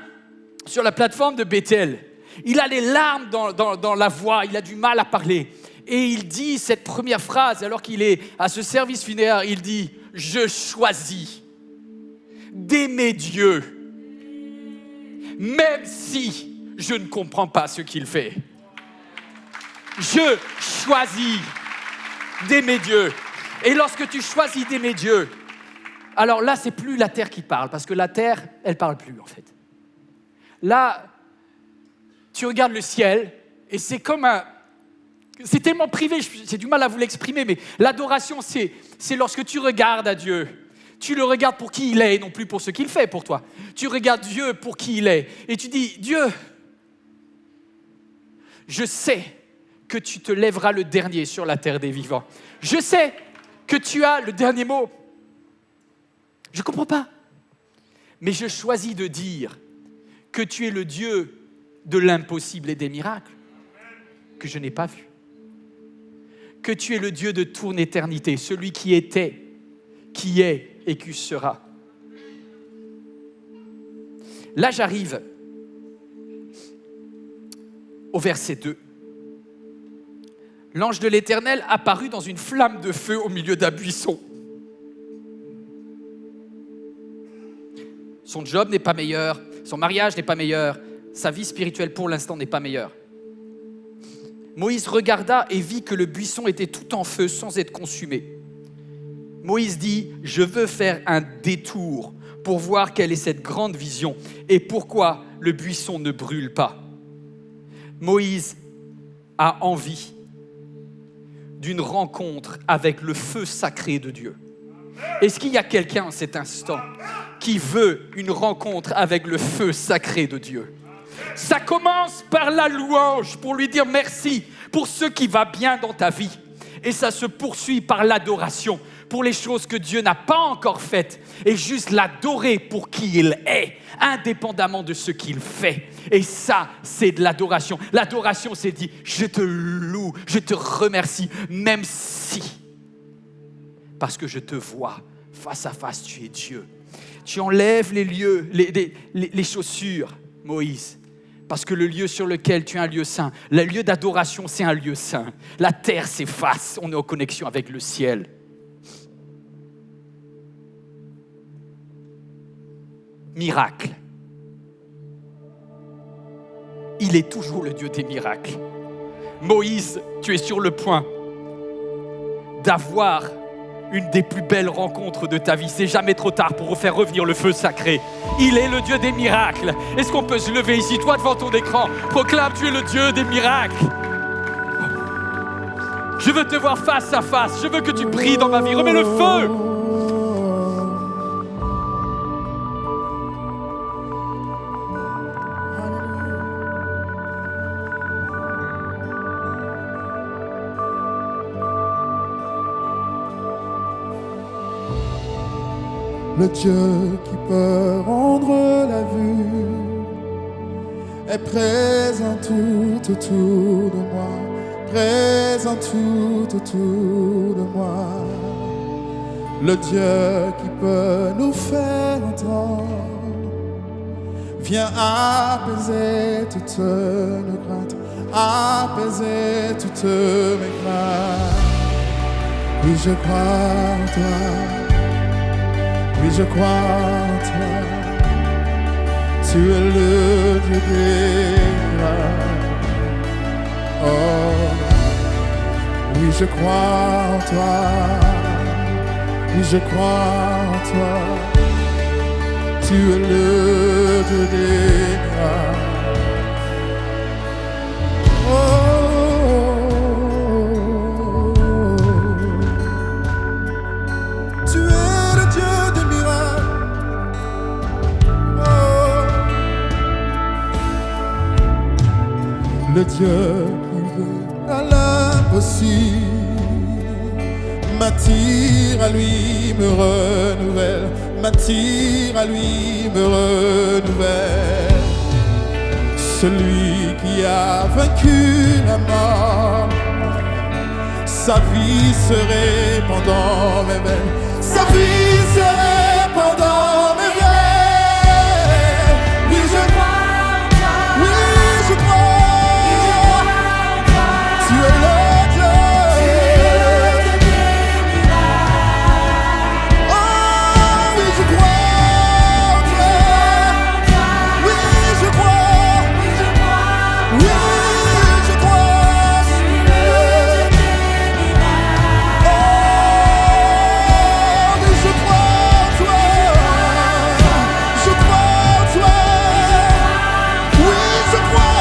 sur la plateforme de Bethel. Il a les larmes dans la voix, il a du mal à parler. Et il dit cette première phrase, alors qu'il est à ce service funéraire, il dit « Je choisis d'aimer Dieu, même si je ne comprends pas ce qu'il fait. Je choisis d'aimer Dieu. » Et lorsque tu choisis d'aimer Dieu, alors là, c'est plus la terre qui parle, parce que la terre, elle parle plus en fait. Là, tu regardes le ciel, et c'est comme un... C'est tellement privé, j'ai du mal à vous l'exprimer, mais l'adoration, c'est lorsque tu regardes à Dieu. Tu le regardes pour qui il est, et non plus pour ce qu'il fait pour toi. Tu regardes Dieu pour qui il est, et tu dis, Dieu, je sais que tu te lèveras le dernier sur la terre des vivants. Je sais que tu as le dernier mot. Je ne comprends pas. Mais je choisis de dire que tu es le Dieu de l'impossible et des miracles que je n'ai pas vu. Que tu es le Dieu de toute éternité, celui qui était, qui est et qui sera. Là, j'arrive au verset 2. L'ange de l'Éternel apparut dans une flamme de feu au milieu d'un buisson. Son job n'est pas meilleur, son mariage n'est pas meilleur, sa vie spirituelle pour l'instant n'est pas meilleure. Moïse regarda et vit que le buisson était tout en feu sans être consumé. Moïse dit, je veux faire un détour pour voir quelle est cette grande vision et pourquoi le buisson ne brûle pas. Moïse a envie d'une rencontre avec le feu sacré de Dieu. Est-ce qu'il y a quelqu'un en cet instant qui veut une rencontre avec le feu sacré de Dieu? Ça commence par la louange, pour lui dire merci pour ce qui va bien dans ta vie. Et ça se poursuit par l'adoration, pour les choses que Dieu n'a pas encore faites, et juste l'adorer pour qui il est, indépendamment de ce qu'il fait. Et ça, c'est de l'adoration. L'adoration, c'est dire, je te loue, je te remercie, même si, parce que je te vois face à face, tu es Dieu. Tu enlèves les lieux, les chaussures, Moïse, parce que le lieu sur lequel tu es un lieu saint, le lieu d'adoration, c'est un lieu saint. La terre s'efface, on est en connexion avec le ciel. Miracle. Il est toujours le Dieu des miracles. Moïse, tu es sur le point d'avoir une des plus belles rencontres de ta vie. C'est jamais trop tard pour faire revenir le feu sacré. Il est le Dieu des miracles. Est-ce qu'on peut se lever ici, toi devant ton écran, proclame, tu es le Dieu des miracles. Je veux te voir face à face. Je veux que tu brilles dans ma vie. Remets le feu. Le Dieu qui peut rendre la vue est présent tout autour de moi, présent tout autour de moi. Le Dieu qui peut nous faire entendre vient apaiser toutes nos craintes, apaiser toutes mes craintes. Oui, je crois en toi. Oui, je crois en toi, tu es le Dieu des miracles. Oh, oui, je crois en toi, oui, je crois en toi, tu es le Dieu des miracles. Le Dieu qui veut à l'impossible m'attire à lui, me renouvelle, m'attire à lui, me renouvelle. Celui qui a vaincu la mort, sa vie se répand dans mes veines, sa vie se répand dans mes veines. Oui, je crois en toi. Oui, je crois. Tu es le Dieu des miracles. Oh, oui, je crois en toi. Oui, je crois. Oui, je crois. Oui, je crois. Tu es le Dieu des miracles. Oh, oui, je crois en toi. Je crois en toi. Oui, je crois.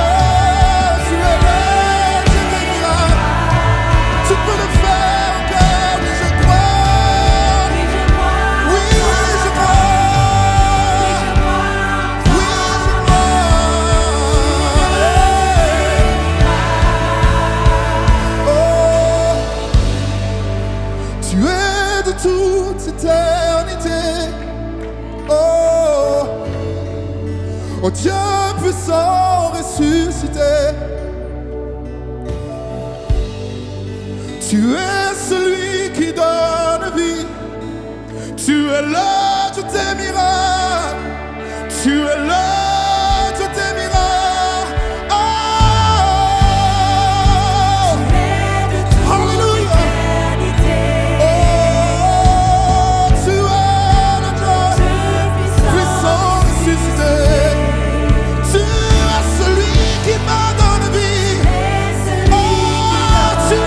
Tu es le Dieu des miracles. Tu peux le faire encore, oui je crois. Oui je crois. Oui je crois. Oui je crois. Oh, tu es de toute éternité. Oh, oh Dieu puissant ressuscité. Tu es celui qui donne vie. Tu es le Dieu des miracles. Tu es le Dieu des miracles. Oh, Alléluia. Oh, tu es le Dieu puissant ressuscité. Tu es celui qui m'a donné vie. Oh, tu es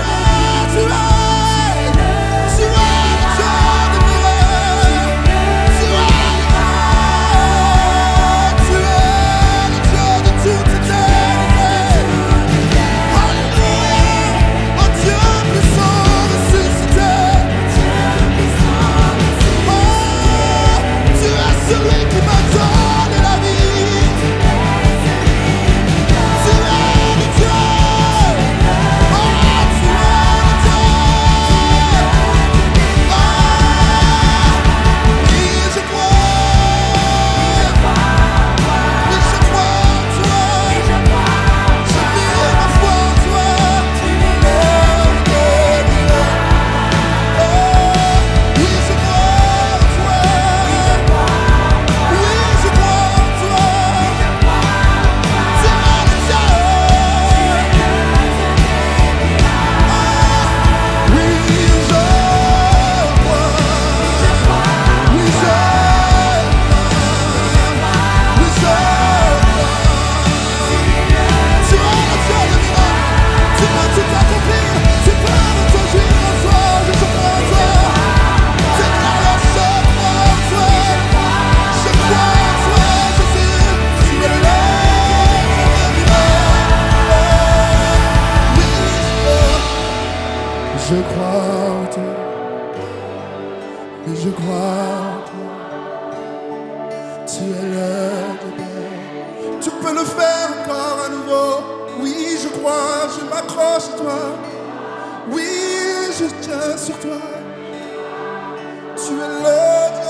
Et je crois en toi. Tu es le début. Tu peux le faire encore à nouveau. Oui, je crois, je m'accroche à toi. Oui, je tiens sur toi. Tu es le miracle.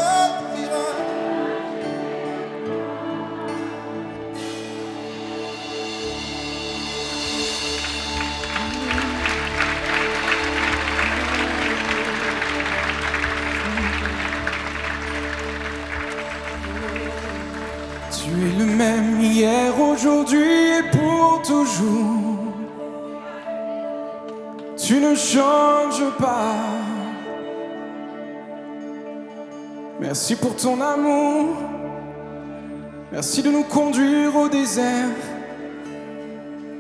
Tu es le même hier, aujourd'hui et pour toujours. Tu ne changes pas. Merci pour ton amour. Merci de nous conduire au désert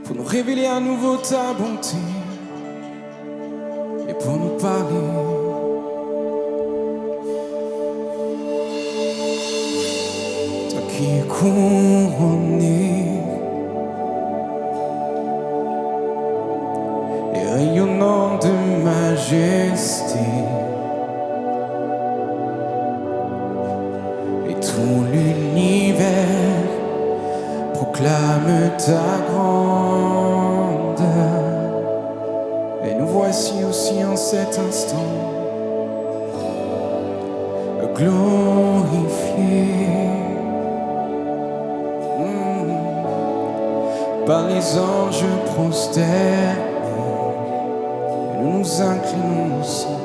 pour nous révéler à nouveau ta bonté et pour nous parler. Toi qui es couronné et rayonnant de majesté. Tout l'univers proclame ta grandeur. Et nous voici aussi en cet instant glorifiés par les anges prosternés. Et nous nous inclinons aussi.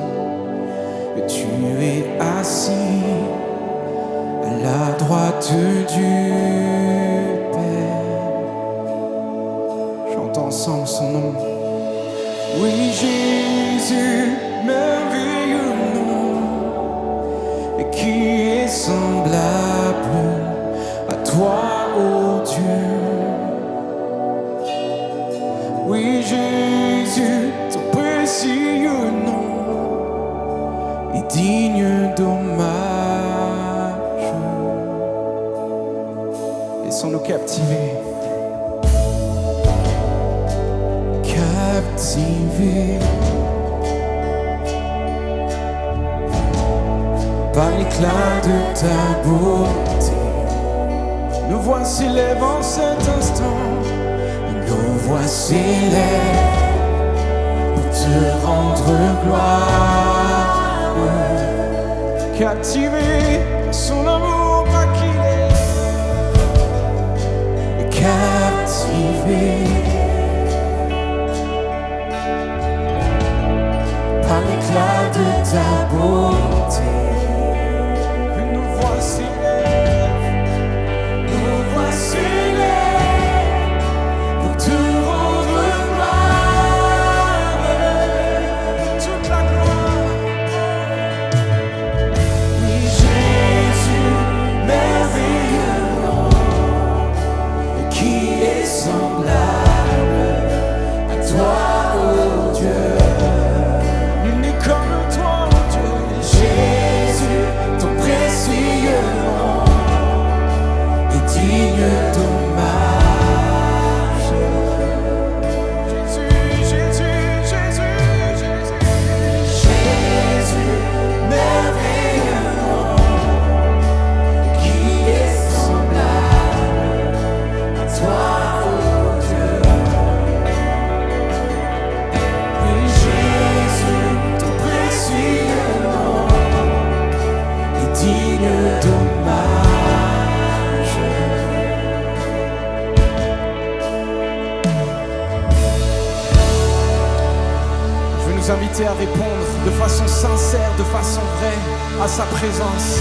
Et tu es assis à la droite du Père. Chantons ensemble son nom. Oui, Jésus, merveilleux nom, et qui est semblable à toi, ô Dieu. Oui, Jésus, ton précieux nom est digne d'hommage. Laissons-nous captiver. Captiver par l'éclat de ta beauté. Nos voix s'élèvent en cet instant. Nos voix s'élèvent pour te rendre gloire. Captiver son amour par qu'il est. Captiver par l'éclat de ta beauté. Que nos voix s'élèvent, nos voix s'élèvent pour te rendre gloire. Toute la gloire. Oui, Jésus, merveilleux nom, qui est semblable à toi, ô Dieu. Comme toi, Dieu, Jésus, ton précieux nom est digne d'hommage. Jésus, Jésus, Jésus, Jésus, Jésus, merveilleux nom, qui est semblable à toi, ô Dieu. Oui, Jésus, digne d'hommage. Je veux nous inviter à répondre de façon sincère, de façon vraie à sa présence.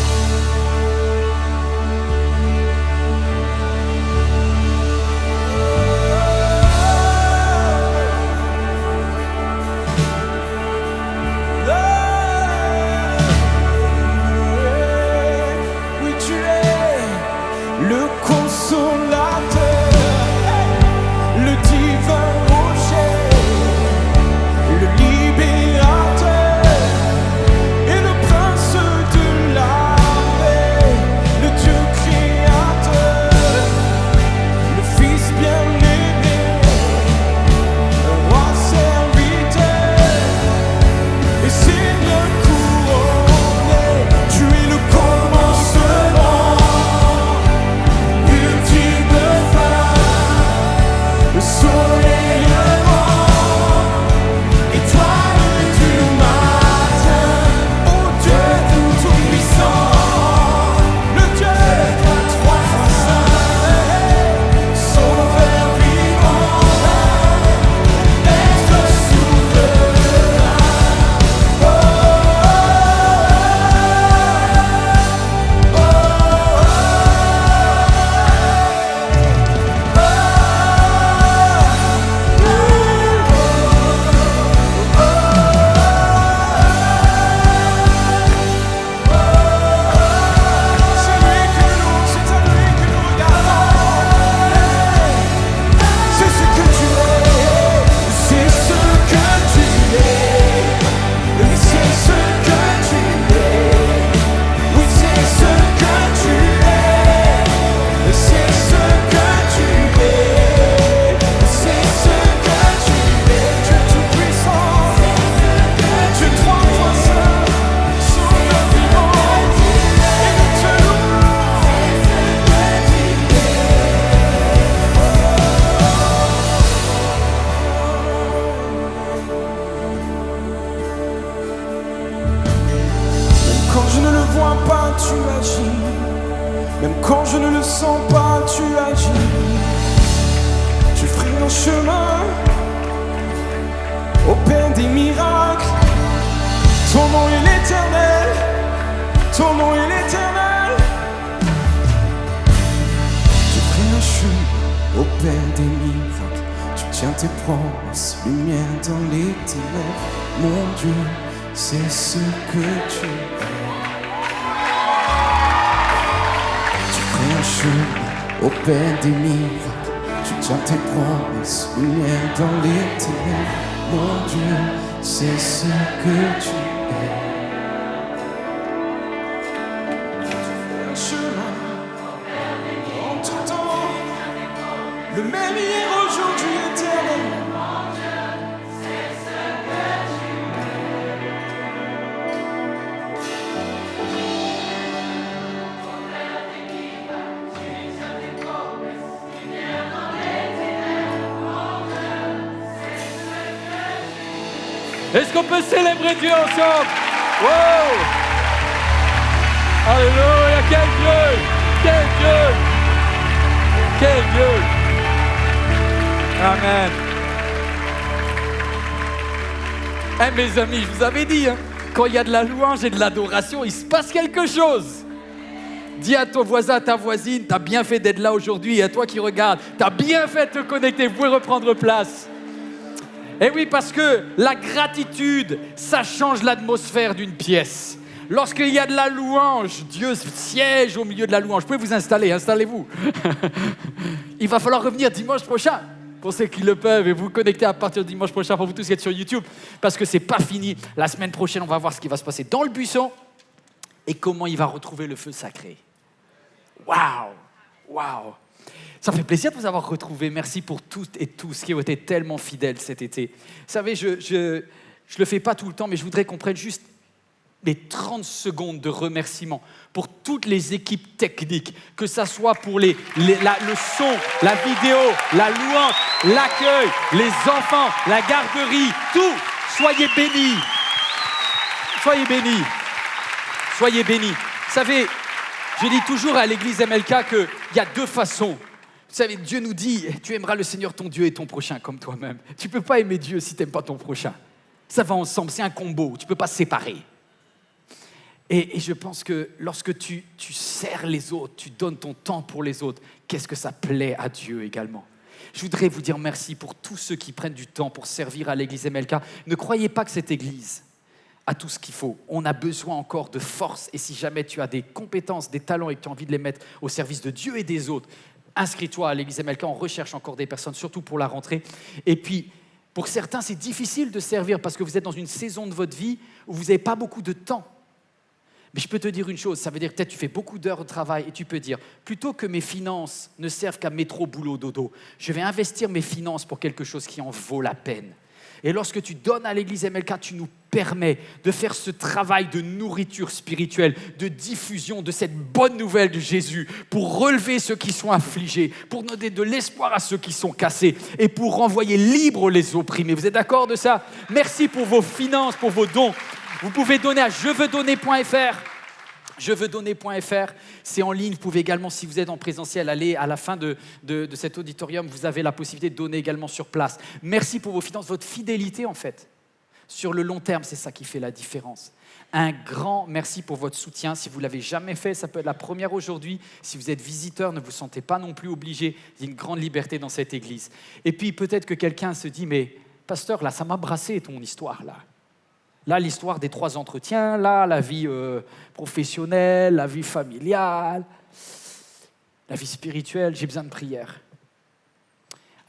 Le consolateur, le divin rocher, le libérateur et le prince de la paix. vois pas, tu agis. Même quand je ne le sens pas, tu agis. Tu ferais un chemin au Père des miracles. Ton nom est l'éternel. Ton nom est l'éternel. Tu ferais un chemin au Père des miracles. Tu tiens tes promesses, lumière dans les ténèbres. Mon Dieu, c'est ce que tu es. Tu ferais un chemin au Père des miracles. Tu tiens tes promesses, lumière dans les ténèbres. Mon Dieu, c'est ce que tu es. Tu ferais un chemin en tout temps. Le même hier, aujourd'hui, éternel. Est-ce qu'on peut célébrer Dieu ensemble? Wow! Alléluia! Quel Dieu! Quel Dieu! Quel Dieu! Amen. Eh mes amis, je vous avais dit, hein, quand il y a de la louange et de l'adoration, il se passe quelque chose. Dis à ton voisin, à ta voisine, t'as bien fait d'être là aujourd'hui. Et à toi qui regardes, t'as bien fait de te connecter. Vous pouvez reprendre place. Et oui, parce que la gratitude, ça change l'atmosphère d'une pièce. Lorsqu'il y a de la louange, Dieu siège au milieu de la louange. Vous pouvez vous installer, installez-vous. Il va falloir revenir dimanche prochain, pour ceux qui le peuvent, et vous connecter à partir de dimanche prochain, pour vous tous qui êtes sur YouTube, parce que c'est pas fini. La semaine prochaine, on va voir ce qui va se passer dans le buisson et comment il va retrouver le feu sacré. Waouh! Waouh! Ça fait plaisir de vous avoir retrouvé. Merci pour toutes et tous qui ont été tellement fidèles cet été. Vous savez, je le fais pas tout le temps, mais je voudrais qu'on prenne juste les 30 secondes de remerciement pour toutes les équipes techniques, que ça soit pour le son, la vidéo, la louange, l'accueil, les enfants, la garderie, tout. Soyez bénis. Soyez bénis. Soyez bénis. Vous savez, je dis toujours à l'église MLK qu'il y a deux façons. Vous savez, Dieu nous dit, tu aimeras le Seigneur ton Dieu et ton prochain comme toi-même. Tu ne peux pas aimer Dieu si tu n'aimes pas ton prochain. Ça va ensemble, c'est un combo, tu ne peux pas se séparer. Et je pense que lorsque tu sers les autres, tu donnes ton temps pour les autres, qu'est-ce que ça plaît à Dieu également. Je voudrais vous dire merci pour tous ceux qui prennent du temps pour servir à l'église MLK. Ne croyez pas que cette église a tout ce qu'il faut. On a besoin encore de force. Et si jamais tu as des compétences, des talents et que tu as envie de les mettre au service de Dieu et des autres, inscris-toi à l'église MLK. On recherche encore des personnes, surtout pour la rentrée. Et puis, pour certains, c'est difficile de servir parce que vous êtes dans une saison de votre vie où vous n'avez pas beaucoup de temps. Mais je peux te dire une chose, ça veut dire que peut-être tu fais beaucoup d'heures de travail et tu peux dire, plutôt que mes finances ne servent qu'à métro, boulot, dodo, je vais investir mes finances pour quelque chose qui en vaut la peine. Et lorsque tu donnes à l'église MLK, tu nous permets de faire ce travail de nourriture spirituelle, de diffusion de cette bonne nouvelle de Jésus, pour relever ceux qui sont affligés, pour donner de l'espoir à ceux qui sont cassés et pour renvoyer libres les opprimés. Vous êtes d'accord de ça? Merci pour vos finances, pour vos dons. Vous pouvez donner à jeveuxdonner.fr. Jeveuxdonner.fr, c'est en ligne. Vous pouvez également, si vous êtes en présentiel, aller à la fin de cet auditorium. Vous avez la possibilité de donner également sur place. Merci pour vos finances, votre fidélité en fait. Sur le long terme, c'est ça qui fait la différence. Un grand merci pour votre soutien. Si vous ne l'avez jamais fait, ça peut être la première aujourd'hui. Si vous êtes visiteur, ne vous sentez pas non plus obligé. Il y a une grande liberté dans cette église. Et puis peut-être que quelqu'un se dit, mais pasteur, là, ça m'a brassé ton histoire là. Là, l'histoire des 3 entretiens, là, la vie professionnelle, la vie familiale, la vie spirituelle, j'ai besoin de prière.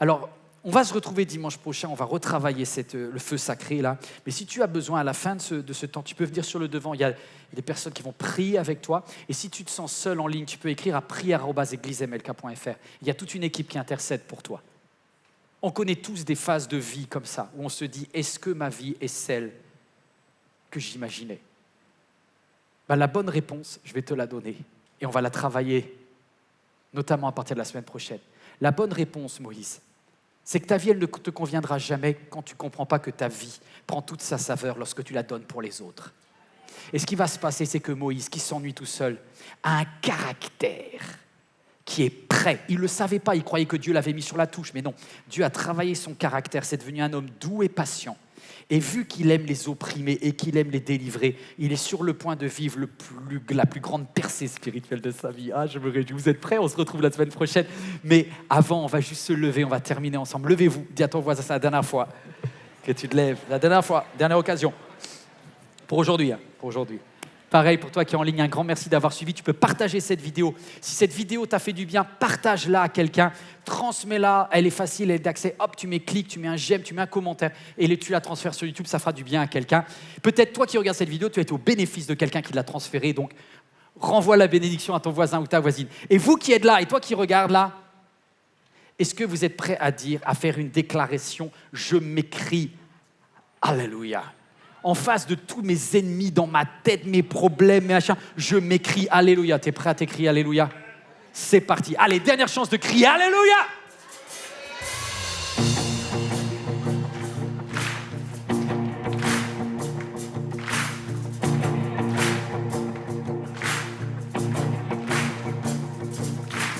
Alors, on va se retrouver dimanche prochain, on va retravailler le feu sacré là. Mais si tu as besoin à la fin de ce temps, tu peux venir sur le devant, il y a des personnes qui vont prier avec toi. Et si tu te sens seul en ligne, tu peux écrire à prière@églisemlk.fr. Il y a toute une équipe qui intercède pour toi. On connaît tous des phases de vie comme ça, où on se dit, est-ce que ma vie est celle que j'imaginais? La bonne réponse, je vais te la donner et on va la travailler, notamment à partir de la semaine prochaine. La bonne réponse, Moïse, c'est que ta vie, elle ne te conviendra jamais quand tu ne comprends pas que ta vie prend toute sa saveur lorsque tu la donnes pour les autres. Et ce qui va se passer, c'est que Moïse, qui s'ennuie tout seul, a un caractère qui est prêt. Il ne le savait pas, il croyait que Dieu l'avait mis sur la touche, mais non. Dieu a travaillé son caractère, c'est devenu un homme doux et patient. Et vu qu'il aime les opprimés et qu'il aime les délivrer, il est sur le point de vivre la plus grande percée spirituelle de sa vie. Ah, je me réjouis. Vous êtes prêts? On se retrouve la semaine prochaine. Mais avant, on va juste se lever, on va terminer ensemble. Levez-vous, dis à ton voisin, c'est la dernière fois que tu te lèves. La dernière fois, dernière occasion. Pour aujourd'hui, pour aujourd'hui. Pareil, pour toi qui es en ligne, un grand merci d'avoir suivi. Tu peux partager cette vidéo. Si cette vidéo t'a fait du bien, partage-la à quelqu'un. Transmets-la. Elle est facile, elle est d'accès. Hop, tu mets clic, tu mets un j'aime, tu mets un commentaire et tu la transfères sur YouTube. Ça fera du bien à quelqu'un. Peut-être toi qui regardes cette vidéo, tu as été au bénéfice de quelqu'un qui l'a transféré. Donc, renvoie la bénédiction à ton voisin ou ta voisine. Et vous qui êtes là et toi qui regardes là, est-ce que vous êtes prêts à faire une déclaration? Je m'écris Alléluia. En face de tous mes ennemis, dans ma tête, mes problèmes, mes machins, je m'écris Alléluia. T'es prêt à t'écrire Alléluia? C'est parti. Allez, dernière chance de crier Alléluia.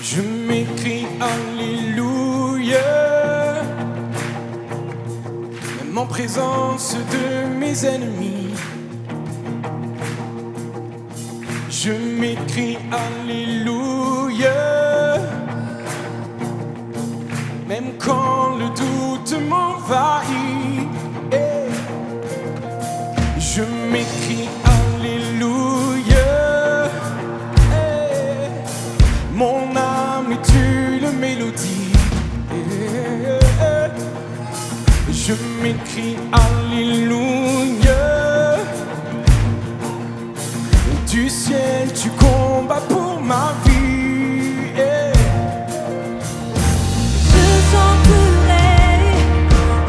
Je m'écris Alléluia, même en présence de mes ennemis. Je m'écris Alléluia, même quand le doute m'envahit. Hey. Je m'écris Alléluia, hey. Mon âme est une mélodie. Hey. Je m'écris Alléluia. Du ciel, tu combats pour ma vie. Hey. Je chanterai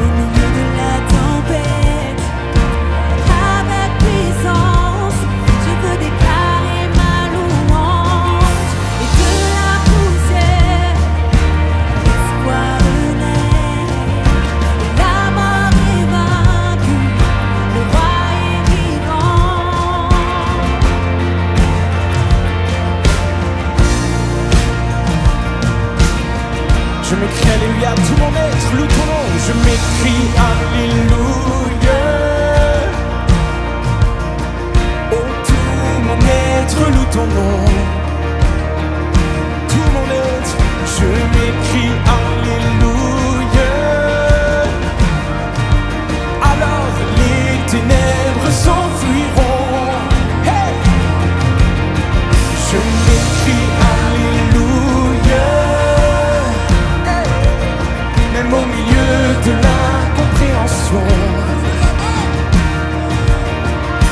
au milieu de la tempête. Avec puissance, je veux déclarer ma louange. Et de la poussière, l'espoir renaît. La mort est vaincue, le roi est vivant. Je m'écris Alléluia, tout mon être loue ton nom. Je m'écris Alléluia. Oh, tout mon être loue ton nom. Tout mon être, je m'écris Alléluia. Alors les ténèbres s'enfuiront. Hey! Je m'écris Alléluia. Même au milieu de l'incompréhension,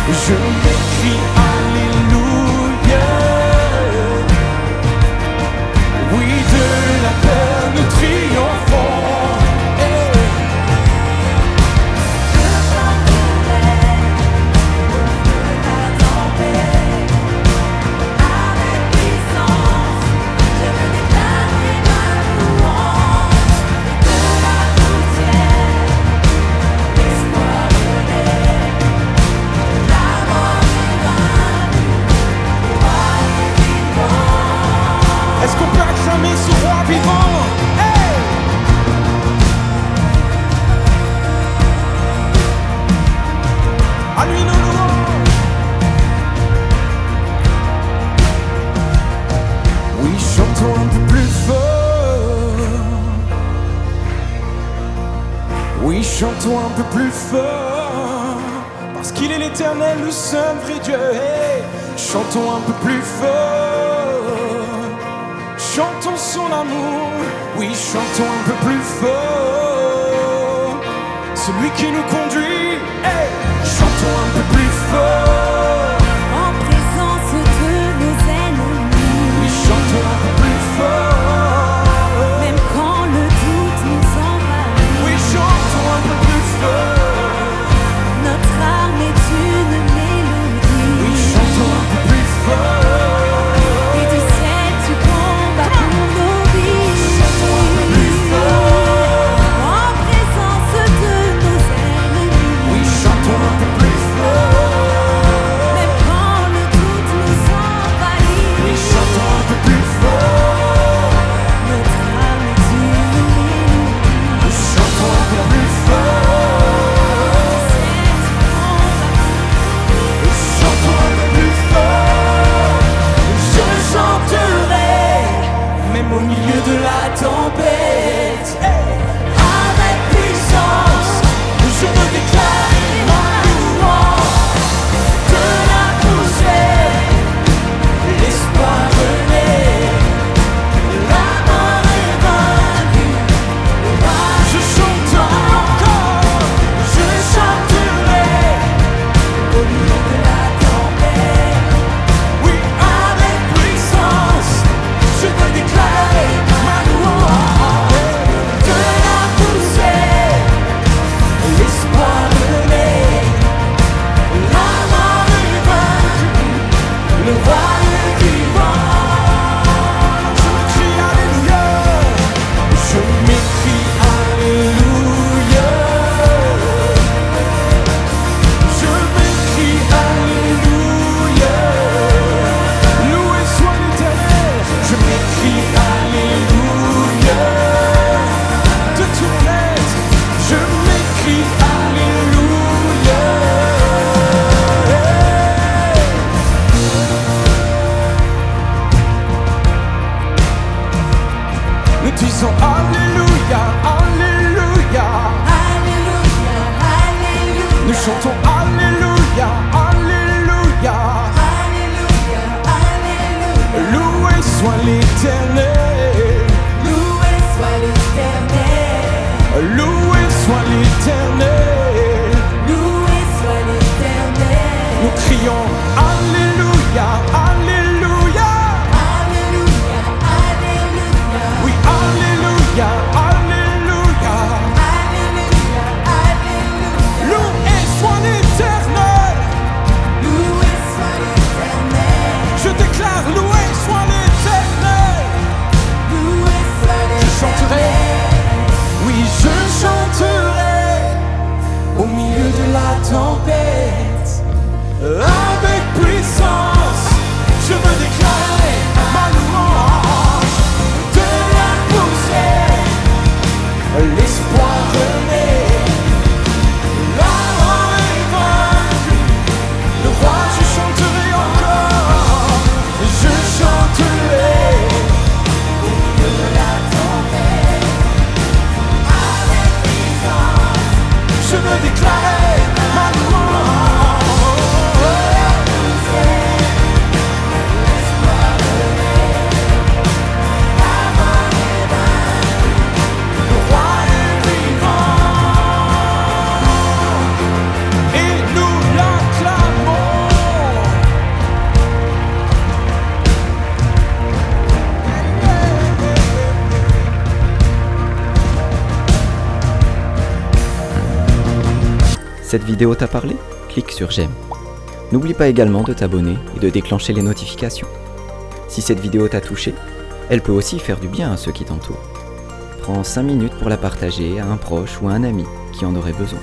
je m'écris Alléluia. Oui, de la peur nous triomphons. Hey. Je chanterai au milieu de la tempête. Avec puissance, je veux déclarer ma louange. De la poussière, l'espoir renaît. La mort est vaincue, le roi est vivant. Est-ce qu'on peut acclamer ce roi vivant? Hey! À lui nos louanges. Oui, chantons un peu plus fort. Oui, chantons un peu plus fort. Parce qu'il est l'éternel, le seul vrai Dieu. Hey! Chantons un peu plus fort. Chantons son amour. Oui, chantons un peu plus fort. Celui qui nous conduit. Hey! Chantons un peu plus fort. En présence de nos ennemis. Oui, chantons un peu plus fort. Même quand le doute nous envahit. Oui, chantons un peu plus fort. Notre âme est une mélodie. Oui, chantons un peu plus fort. Et du ciel tu combats pour nos vies. Chantons un peu plus fort. En présence de nos ennemis. Oui, chantons un peu plus fort. disons Alléluia, Alléluia. Alléluia, Alléluia. Nous chantons Alléluia, Alléluia. Alléluia, Alléluia. Loué soit l'Éternel. Loué soit l'Éternel. Loué soit l'Éternel. Loué soit l'Éternel. Nous crions Alléluia, Alléluia. Alléluia, Alléluia. Oui, Alléluia, Alléluia. Alléluia, Alléluia. Loué soit l'Éternel. Loué soit l'Éternel. Je déclare loué soit l'Éternel. Loué soit Je l'Éternel. chanterai, oui, je chanterai au milieu de la tempête. Avec puissance, je veux déclarer ma louange. De la poussière, l'espoir renaît. La mort est vaincue. Le roi, je chanterai encore. Je chanterai au milieu de la tempête. Avec puissance, je veux déclarer ma louange. Le roi est vivant et nous l'acclamons. Cette vidéo t'a parlé? Clique sur j'aime. N'oublie pas également de t'abonner et de déclencher les notifications. Si cette vidéo t'a touché, elle peut aussi faire du bien à ceux qui t'entourent. Prends 5 minutes pour la partager à un proche ou à un ami qui en aurait besoin.